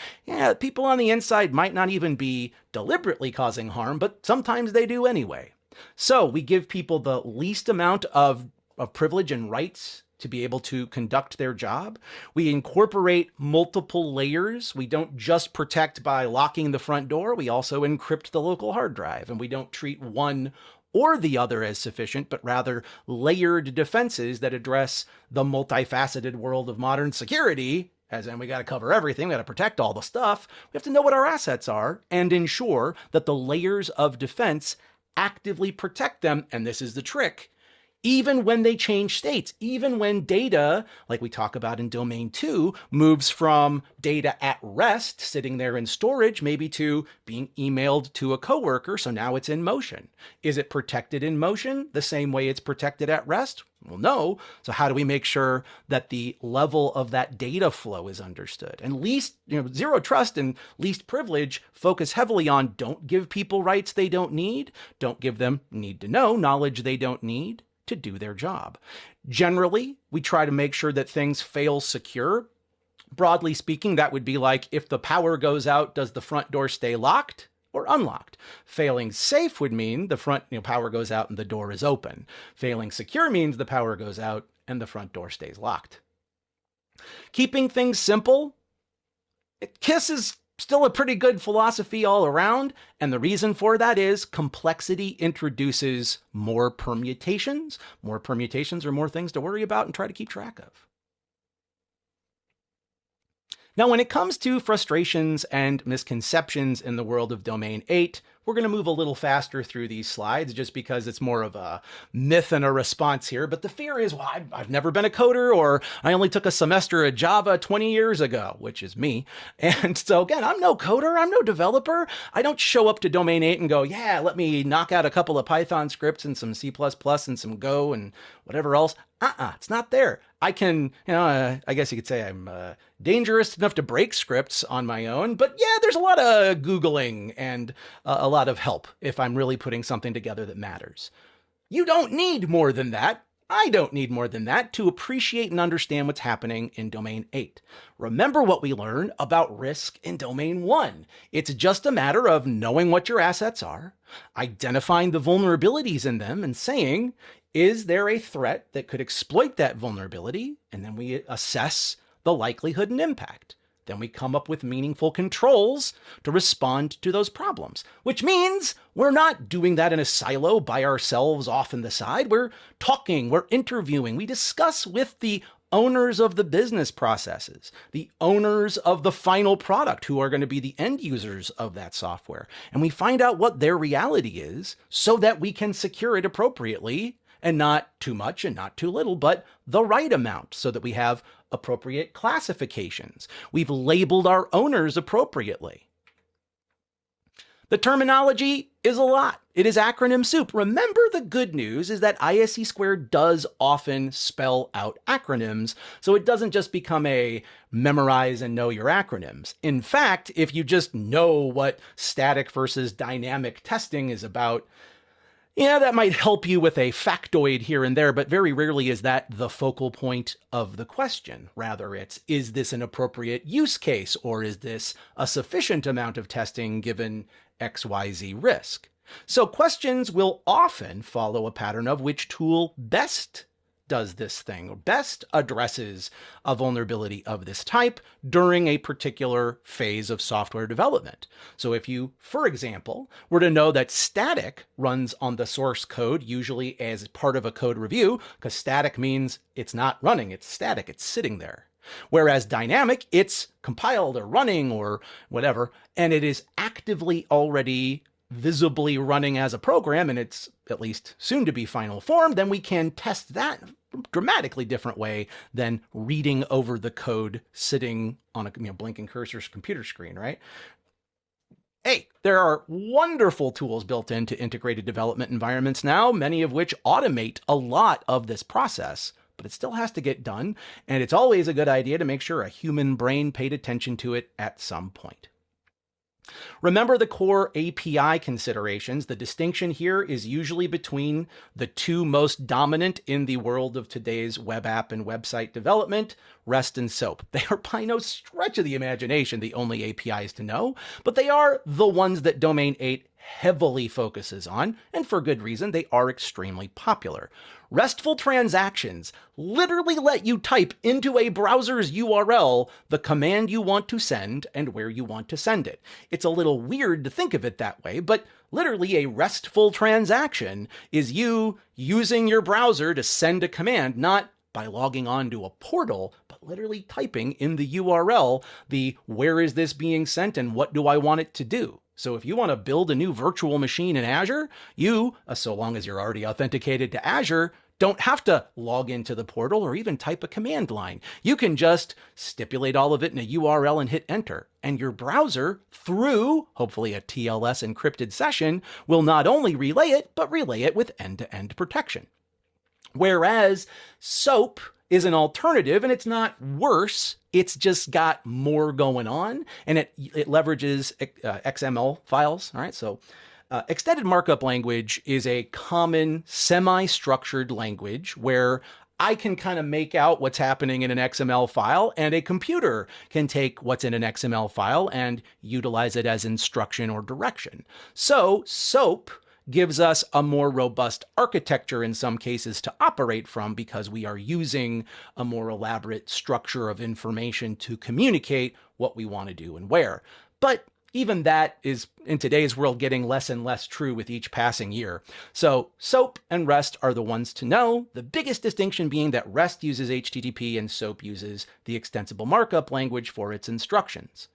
people on the inside might not even be deliberately causing harm, but sometimes they do anyway. So we give people the least amount of privilege and rights to be able to conduct their job. We incorporate multiple layers. We don't just protect by locking the front door. We also encrypt the local hard drive, and we don't treat one or the other as sufficient, but rather layered defenses that address the multifaceted world of modern security. As in, we got to cover everything. We got to protect all the stuff. We have to know what our assets are and ensure that the layers of defense actively protect them. And this is the trick. Even when they change states, even when data, like we talk about in Domain 2, moves from data at rest, sitting there in storage, maybe to being emailed to a coworker, so now it's in motion. Is it protected in motion the same way it's protected at rest? Well, no. So how do we make sure that the level of that data flow is understood? And zero trust and least privilege focus heavily on don't give people rights they don't need, don't give them need to know knowledge they don't need to do their job. Generally, we try to make sure that things fail secure. Broadly speaking, that would be like if the power goes out, does the front door stay locked or unlocked? Failing safe would mean the front power goes out and the door is open. Failing secure means the power goes out and the front door stays locked. Keeping things simple, KISS is still a pretty good philosophy all around, and the reason for that is complexity introduces more permutations. More permutations are more things to worry about and try to keep track of. Now, when it comes to frustrations and misconceptions in the world of Domain 8, we're going to move a little faster through these slides just because it's more of a myth and a response here. But the fear is, well, I've never been a coder, or I only took a semester of Java 20 years ago, which is me. And so again, I'm no coder, I'm no developer. I don't show up to Domain 8 and go, yeah, let me knock out a couple of Python scripts and some C++ and some Go and whatever else. It's not there. I can, I guess you could say I'm dangerous enough to break scripts on my own, but yeah, there's a lot of Googling and a lot of help if I'm really putting something together that matters. You don't need more than that. I don't need more than that to appreciate and understand what's happening in Domain 8. Remember what we learned about risk in Domain 1. It's just a matter of knowing what your assets are, identifying the vulnerabilities in them, and saying, is there a threat that could exploit that vulnerability? And then we assess the likelihood and impact. Then we come up with meaningful controls to respond to those problems, which means we're not doing that in a silo by ourselves off in the side. We're talking, we're interviewing, we discuss with the owners of the business processes, the owners of the final product who are going to be the end users of that software. And we find out what their reality is so that we can secure it appropriately and not too much and not too little, but the right amount so that we have appropriate classifications. We've labeled our owners appropriately. The terminology is a lot. It is acronym soup. Remember, the good news is that ISC Squared does often spell out acronyms, so it doesn't just become a memorize and know your acronyms. In fact, if you just know what static versus dynamic testing is about, yeah, that might help you with a factoid here and there, but very rarely is that the focal point of the question. Rather, it's, is this an appropriate use case, or is this a sufficient amount of testing given XYZ risk? So questions will often follow a pattern of which tool best does this thing, or best addresses a vulnerability of this type during a particular phase of software development. So if you, for example, were to know that static runs on the source code, usually as part of a code review, because static means it's not running, it's static, it's sitting there. Whereas dynamic, it's compiled or running or whatever, and it is actively already visibly running as a program, and it's at least soon to be final form, then we can test that dramatically different way than reading over the code sitting on a blinking cursor's computer screen, right? Hey, there are wonderful tools built into integrated development environments now, many of which automate a lot of this process, but it still has to get done, and it's always a good idea to make sure a human brain paid attention to it at some point. Remember the core API considerations. The distinction here is usually between the two most dominant in the world of today's web app and website development, REST and SOAP. They are by no stretch of the imagination the only APIs to know, but they are the ones that Domain 8 heavily focuses on, and for good reason. They are extremely popular. RESTful transactions literally let you type into a browser's URL the command you want to send and where you want to send it. It's a little weird to think of it that way, but literally a RESTful transaction is you using your browser to send a command, not by logging on to a portal, but literally typing in the URL the where is this being sent and what do I want it to do. So if you want to build a new virtual machine in Azure, you, so long as you're already authenticated to Azure, don't have to log into the portal or even type a command line. You can just stipulate all of it in a URL and hit enter. And your browser, through hopefully a TLS encrypted session, will not only relay it, but relay it with end-to-end protection. Whereas SOAP is an alternative, and it's not worse. It's just got more going on, and it leverages XML files. All right, so extended markup language is a common semi-structured language where I can kind of make out what's happening in an XML file, and a computer can take what's in an XML file and utilize it as instruction or direction. So SOAP gives us a more robust architecture in some cases to operate from, because we are using a more elaborate structure of information to communicate what we want to do and where. But even that is, in today's world, getting less and less true with each passing year. So SOAP and REST are the ones to know, the biggest distinction being that REST uses HTTP and SOAP uses the extensible markup language for its instructions.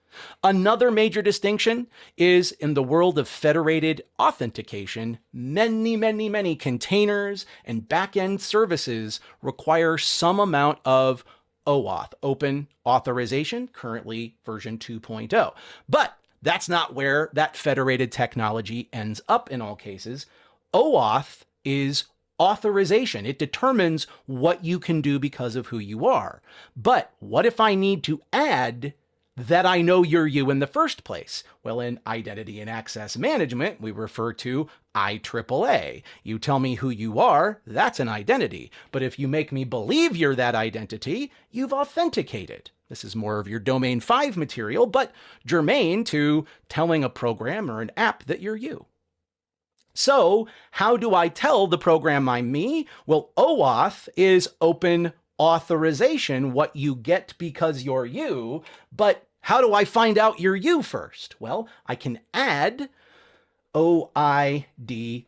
Another major distinction is in the world of federated authentication, many containers and backend services require some amount of OAuth, Open Authorization, currently version 2.0. But that's not where that federated technology ends up in all cases. OAuth is authorization. It determines what you can do because of who you are. But what if I need to add that I know you're you in the first place? Well, in identity and access management, we refer to IAAA. You tell me who you are, that's an identity. But if you make me believe you're that identity, you've authenticated. This is more of your Domain 5 material, but germane to telling a program or an app that you're you. So how do I tell the program I'm me? Well, OAuth is open authorization, what you get because you're you. But how do I find out you're you first? Well, I can add OIDC,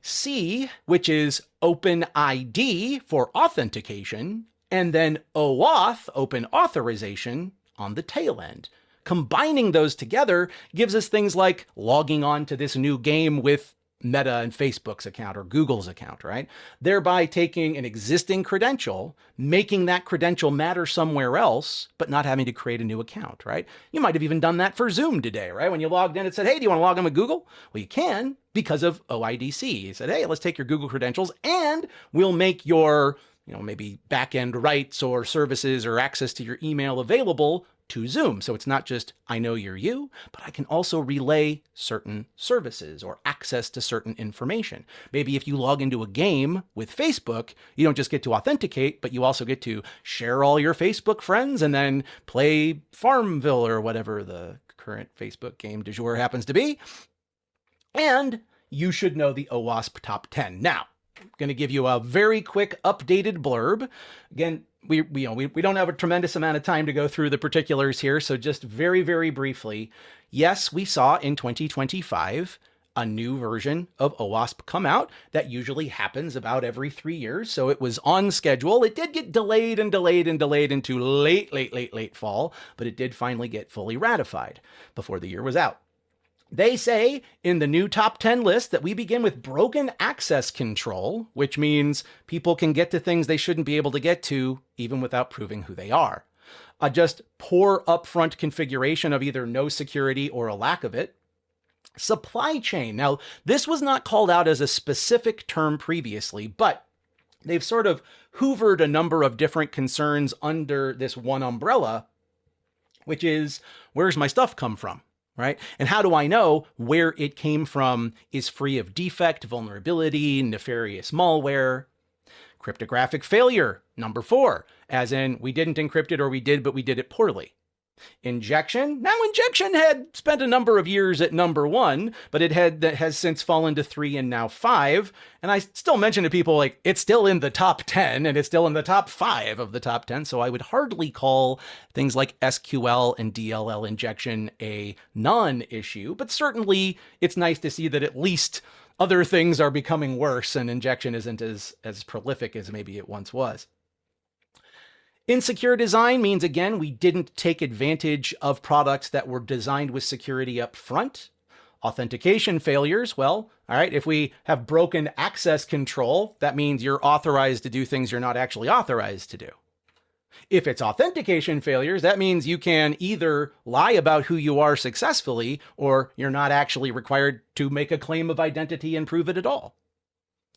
which is Open ID for authentication, and then OAuth, Open Authorization, on the tail end. Combining those together gives us things like logging on to this new game with Meta and Facebook's account or Google's account, right? Thereby taking an existing credential, making that credential matter somewhere else, but not having to create a new account, right? You might have even done that for Zoom today, right? When you logged in, it said, hey, do you want to log in with Google? Well, you can because of OIDC. It said, hey, let's take your Google credentials and we'll make your, maybe back-end rights or services or access to your email available to Zoom. So it's not just, I know you're you, but I can also relay certain services or access to certain information. Maybe if you log into a game with Facebook, you don't just get to authenticate, but you also get to share all your Facebook friends and then play Farmville or whatever the current Facebook game du jour happens to be. And you should know the OWASP top 10. Now, I'm going to give you a very quick updated blurb. Again, we don't have a tremendous amount of time to go through the particulars here, so just very, very briefly, yes, we saw in 2025 a new version of OWASP come out. That usually happens about every 3 years, so it was on schedule. It did get delayed and delayed and delayed into late fall, but it did finally get fully ratified before the year was out. They say in the new top 10 list that we begin with broken access control, which means people can get to things they shouldn't be able to get to even without proving who they are. A just poor upfront configuration of either no security or a lack of it. Supply chain. Now, this was not called out as a specific term previously, but they've sort of hoovered a number of different concerns under this one umbrella, which is, where's my stuff come from? Right? And how do I know where it came from is free of defect, vulnerability, nefarious malware? Cryptographic failure, number 4, as in we didn't encrypt it or we did, but we did it poorly. Injection. Now, injection had spent a number of years at number 1, but that has since fallen to 3 and now 5. And I still mention to people like it's still in the top 10 and it's still in the top 5 of the top 10. So I would hardly call things like SQL and DLL injection a non-issue, but certainly it's nice to see that at least other things are becoming worse and injection isn't as prolific as maybe it once was. Insecure design means, again, we didn't take advantage of products that were designed with security up front. Authentication failures, well, all right, if we have broken access control, that means you're authorized to do things you're not actually authorized to do. If it's authentication failures, that means you can either lie about who you are successfully, or you're not actually required to make a claim of identity and prove it at all.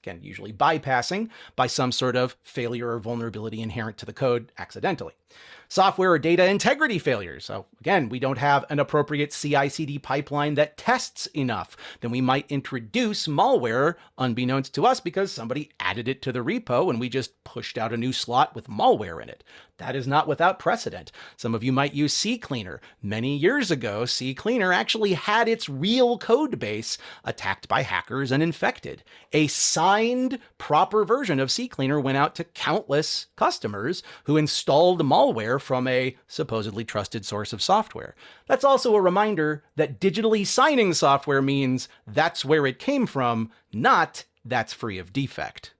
Again, usually bypassing by some sort of failure or vulnerability inherent to the code accidentally. Software or data integrity failures. So again, we don't have an appropriate CI/CD pipeline that tests enough. Then we might introduce malware unbeknownst to us because somebody added it to the repo and we just pushed out a new slot with malware in it. That is not without precedent. Some of you might use CCleaner. Many years ago, CCleaner actually had its real code base attacked by hackers and infected. A signed proper version of CCleaner went out to countless customers who installed malware from a supposedly trusted source of software. That's also a reminder that digitally signing software means that's where it came from, not that's free of defect.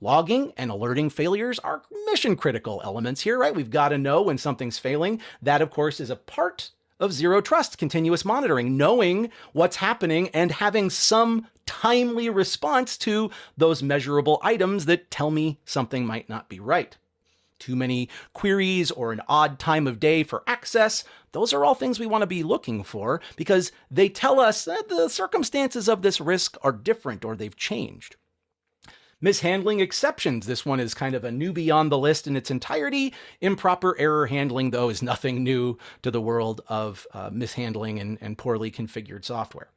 Logging and alerting failures are mission critical elements here, right? We've got to know when something's failing. That, of course, is a part of zero trust continuous monitoring, knowing what's happening and having some timely response to those measurable items that tell me something might not be right. Too many queries or an odd time of day for access, those are all things we want to be looking for because they tell us that the circumstances of this risk are different or they've changed. Mishandling exceptions. This one is kind of a newbie on the list in its entirety. Improper error handling, though, is nothing new to the world of mishandling and poorly configured software.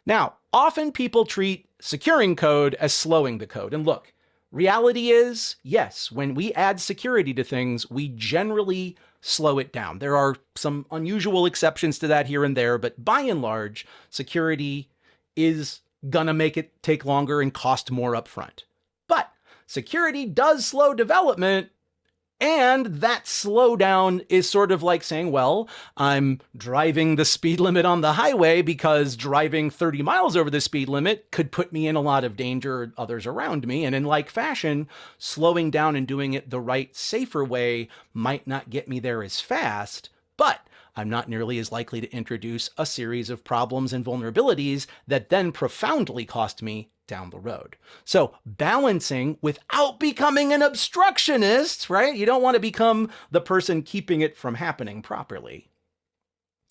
Now, often people treat securing code as slowing the code. And look, reality is, yes, when we add security to things, we generally slow it down. There are some unusual exceptions to that here and there, but by and large, security is gonna make it take longer and cost more upfront. But security does slow development, and that slowdown is sort of like saying, well, I'm driving the speed limit on the highway because driving 30 miles over the speed limit could put me in a lot of danger or others around me. And in like fashion, slowing down and doing it the right, safer way might not get me there as fast, but I'm not nearly as likely to introduce a series of problems and vulnerabilities that then profoundly cost me down the road. So balancing without becoming an obstructionist, right? You don't want to become the person keeping it from happening properly.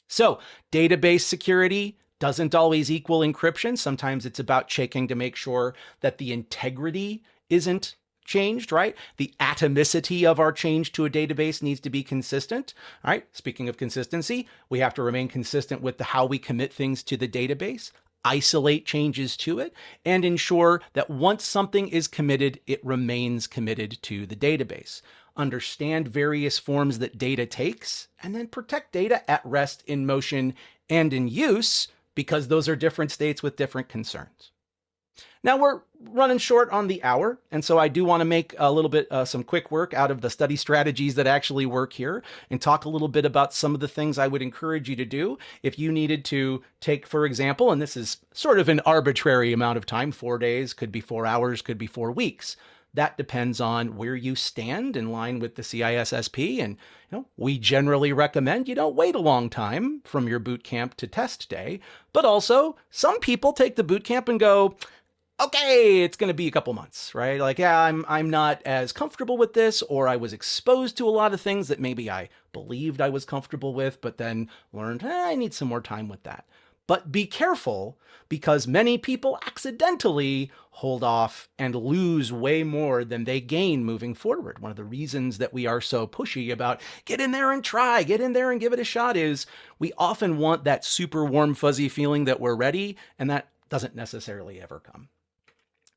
So database security doesn't always equal encryption. Sometimes it's about checking to make sure that the integrity isn't changed, right? The atomicity of our change to a database needs to be consistent. All right. Speaking of consistency, we have to remain consistent with how we commit things to the database, isolate changes to it, and ensure that once something is committed, it remains committed to the database. Understand various forms that data takes, and then protect data at rest, in motion, and in use, because those are different states with different concerns. Now we're running short on the hour, and so I do want to make a little bit some quick work out of the study strategies that actually work here, and talk a little bit about some of the things I would encourage you to do if you needed to take, for example, and this is sort of an arbitrary amount of time, 4 days, could be 4 hours, could be 4 weeks. That depends on where you stand in line with the CISSP. And we generally recommend you don't wait a long time from your boot camp to test day. But also, some people take the boot camp and go, okay, it's going to be a couple months, right? Like, yeah, I'm not as comfortable with this, or I was exposed to a lot of things that maybe I believed I was comfortable with, but then learned, I need some more time with that. But be careful, because many people accidentally hold off and lose way more than they gain moving forward. One of the reasons that we are so pushy about get in there and try, get in there and give it a shot is we often want that super warm, fuzzy feeling that we're ready, and that doesn't necessarily ever come.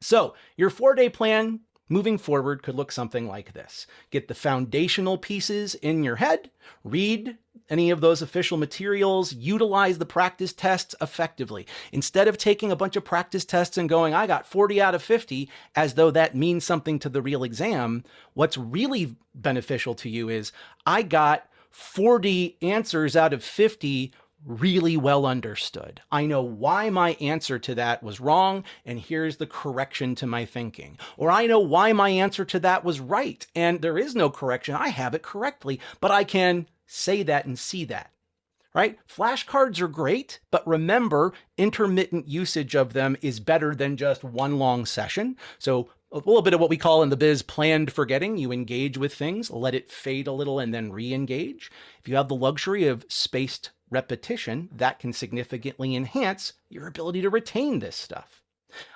So your 4-day plan moving forward could look something like this. Get the foundational pieces in your head, read any of those official materials, utilize the practice tests effectively. Instead of taking a bunch of practice tests and going, I got 40 out of 50, as though that means something to the real exam, what's really beneficial to you is I got 40 answers out of 50 really well understood. I know why my answer to that was wrong, and here's the correction to my thinking. Or I know why my answer to that was right, and there is no correction. I have it correctly, but I can say that and see that, right? Flashcards are great, but remember, intermittent usage of them is better than just one long session. So a little bit of what we call in the biz planned forgetting. You engage with things, let it fade a little, and then re-engage. If you have the luxury of spaced repetition, that can significantly enhance your ability to retain this stuff.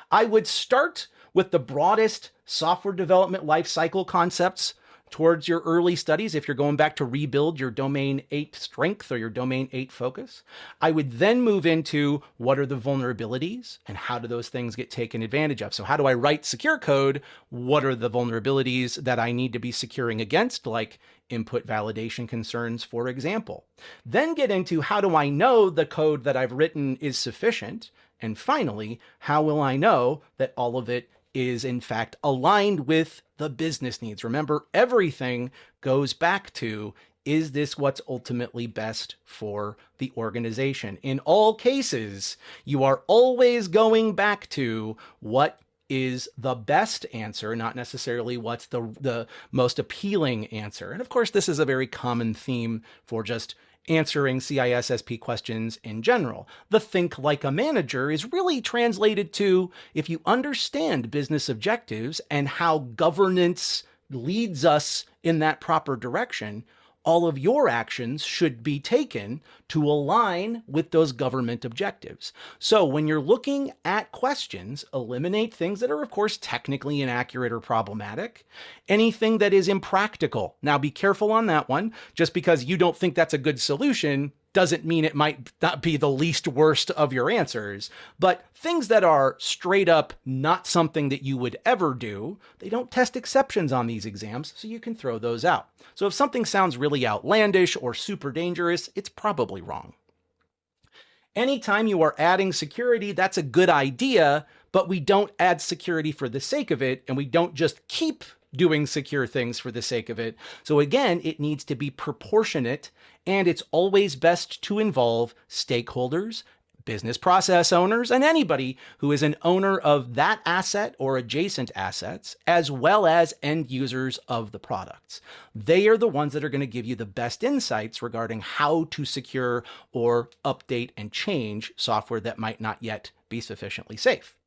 I would start with the broadest software development lifecycle concepts towards your early studies if you're going back to rebuild your domain 8 strength or your domain 8 focus. I would then move into what are the vulnerabilities and how do those things get taken advantage of. So how do I write secure code? What are the vulnerabilities that I need to be securing against, like input validation concerns, for example. Then get into how do I know the code that I've written is sufficient? And finally, how will I know that all of it is in fact aligned with the business needs? Remember, everything goes back to, is this what's ultimately best for the organization? In all cases, you are always going back to what is the best answer, not necessarily what's the most appealing answer. And of course, this is a very common theme for just answering CISSP questions in general. The think like a manager is really translated to, if you understand business objectives and how governance leads us in that proper direction, all of your actions should be taken to align with those government objectives. So when you're looking at questions, eliminate things that are, of course, technically inaccurate or problematic. Anything that is impractical. Now, be careful on that one. Just because you don't think that's a good solution doesn't mean it might not be the least worst of your answers. But things that are straight up not something that you would ever do, they don't test exceptions on these exams, so you can throw those out. So if something sounds really outlandish or super dangerous, it's probably wrong. Anytime you are adding security, that's a good idea, but we don't add security for the sake of it, and we don't just keep doing secure things for the sake of it. So again, it needs to be proportionate, and it's always best to involve stakeholders, business process owners, and anybody who is an owner of that asset or adjacent assets, as well as end users of the products. They are the ones that are going to give you the best insights regarding how to secure or update and change software that might not yet be sufficiently safe.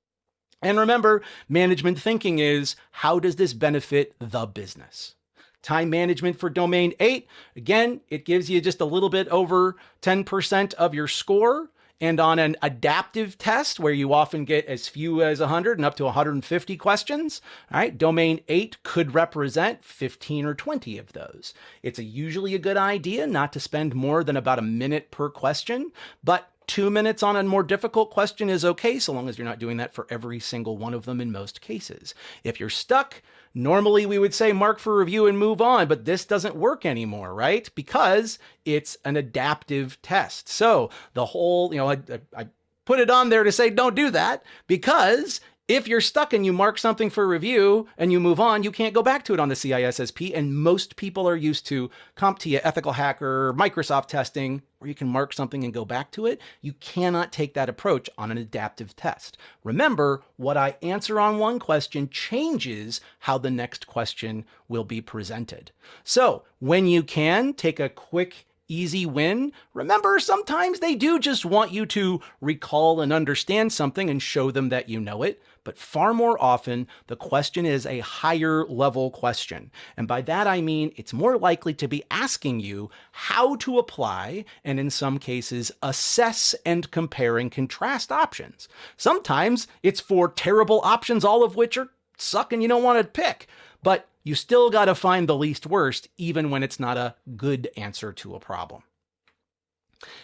And remember, management thinking is, how does this benefit the business? Time management for domain 8, again, it gives you just a little bit over 10% of your score. And on an adaptive test, where you often get as few as 100 and up to 150 questions, all right, domain 8 could represent 15 or 20 of those. It's usually a good idea not to spend more than about a minute per question, but 2 minutes on a more difficult question is okay, so long as you're not doing that for every single one of them in most cases. If you're stuck, normally we would say mark for review and move on, but this doesn't work anymore, right? Because it's an adaptive test. So the whole, I put it on there to say don't do that, because if you're stuck and you mark something for review and you move on, you can't go back to it on the CISSP. And most people are used to CompTIA, Ethical Hacker, Microsoft testing, where you can mark something and go back to it. You cannot take that approach on an adaptive test. Remember, what I answer on one question changes how the next question will be presented. So when you can, take a quick easy win. Remember, sometimes they do just want you to recall and understand something and show them that you know it. But far more often, the question is a higher level question. And by that, I mean, it's more likely to be asking you how to apply, and in some cases, assess and compare and contrast options. Sometimes it's for terrible options, all of which are suck and you don't want to pick. But you still got to find the least worst, even when it's not a good answer to a problem.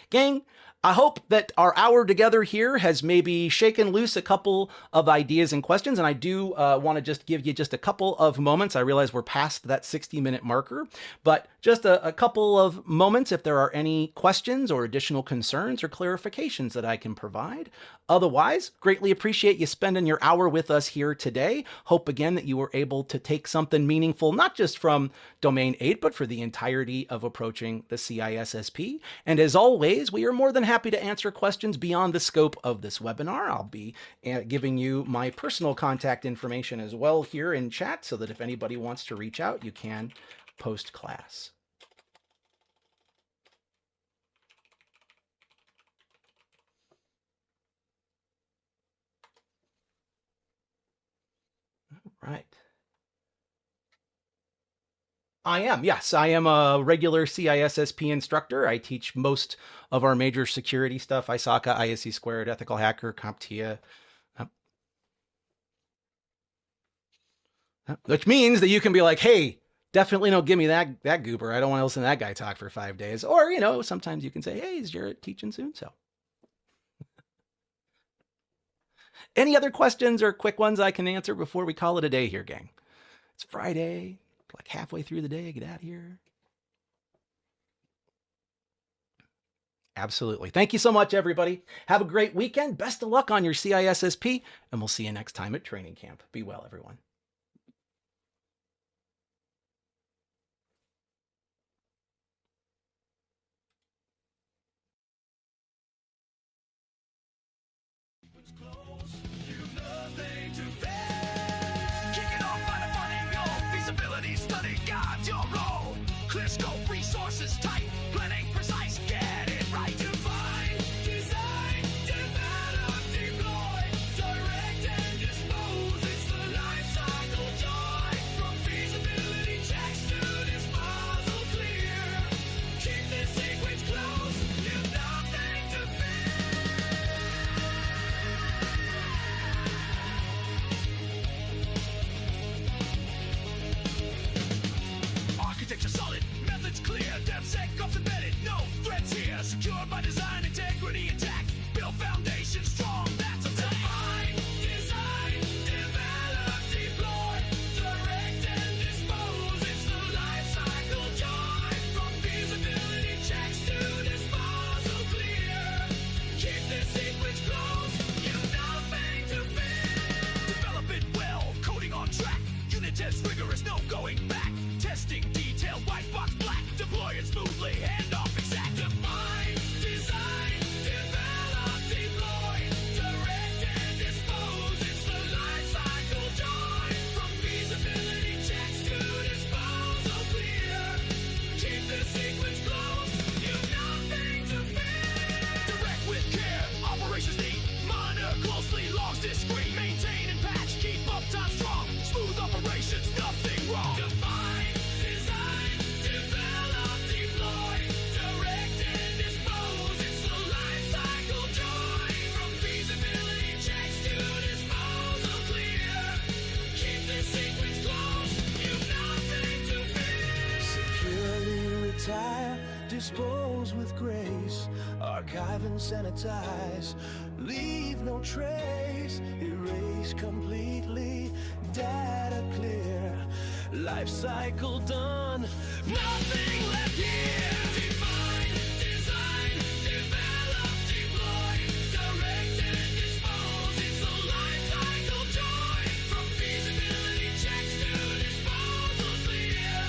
Gang, I hope that our hour together here has maybe shaken loose a couple of ideas and questions, and I do want to just give you just a couple of moments. I realize we're past that 60-minute marker, but just a couple of moments if there are any questions or additional concerns or clarifications that I can provide. Otherwise, greatly appreciate you spending your hour with us here today. Hope again that you were able to take something meaningful, not just from Domain 8, but for the entirety of approaching the CISSP. And as always, we are more than happy to answer questions beyond the scope of this webinar. I'll be giving you my personal contact information as well here in chat, so that if anybody wants to reach out, you can post-class. Right. I am, yes. I am a regular CISSP instructor. I teach most of our major security stuff, ISACA, ISC Squared, Ethical Hacker, CompTIA. Which means that you can be like, hey, definitely don't give me that goober. I don't want to listen to that guy talk for 5 days. Or, sometimes you can say, hey, is Jarrett teaching soon? So any other questions or quick ones I can answer before we call it a day here, gang? It's Friday, like halfway through the day, get out of here. Absolutely. Thank you so much, everybody. Have a great weekend. Best of luck on your CISSP, and we'll see you next time at training camp. Be well, everyone. Resources tight, planning precise, get it right to find, design, develop, deploy, direct and dispose. It's the life cycle joy, from feasibility checks to disposal clear. Keep this sequence close, you've nothing to fear. Architecture solid, methods clear, DevSecOps embedded, no threats here. Secured by design, integrity intact, build foundation strong, that's a define, design, develop, deploy, direct and dispose. It's the life cycle joy, from feasibility checks to disposal clear. Keep this sequence close, you've nothing to fear. Develop it well, coding on track, unit tests rigorous, no going back. Testing detailed, white box black, deploy it smoothly, hand off exact. Define, design, develop, dispose with grace, archive and sanitize, leave no trace, erase completely, data clear, life cycle done, nothing left here. Define, design, develop, deploy, direct and dispose. It's a life cycle joy, from feasibility checks to disposal clear.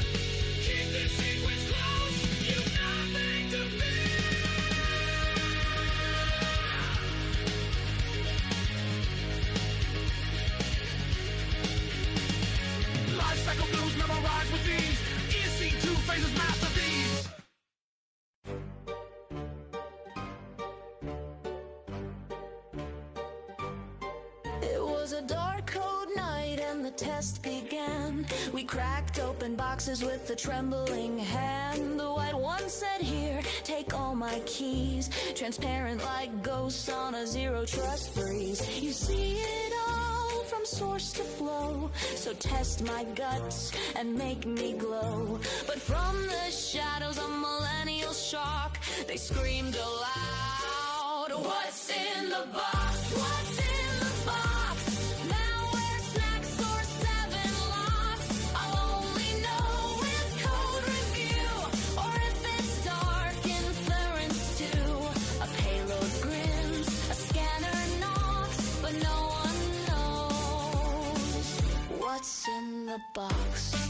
Keep this sequence close, you've nothing to fear. Life cycle blues memorized with these. ESC 2 phases, master these. It was a dark, cold night and the test began. We cracked open boxes with a trembling hand. The white one said, here, take all my keys. Transparent like ghosts on a zero trust breeze. You see it all from source to flow. So test my guts and make me glow. But from the shadows of millennial shock, they screamed aloud, what's in the box? What's in the box? Malware, snacks, or 7 locks. I'll only know with code review, or if it's dark inference too. A payload grins, a scanner knocks, but no one knows what's in the box.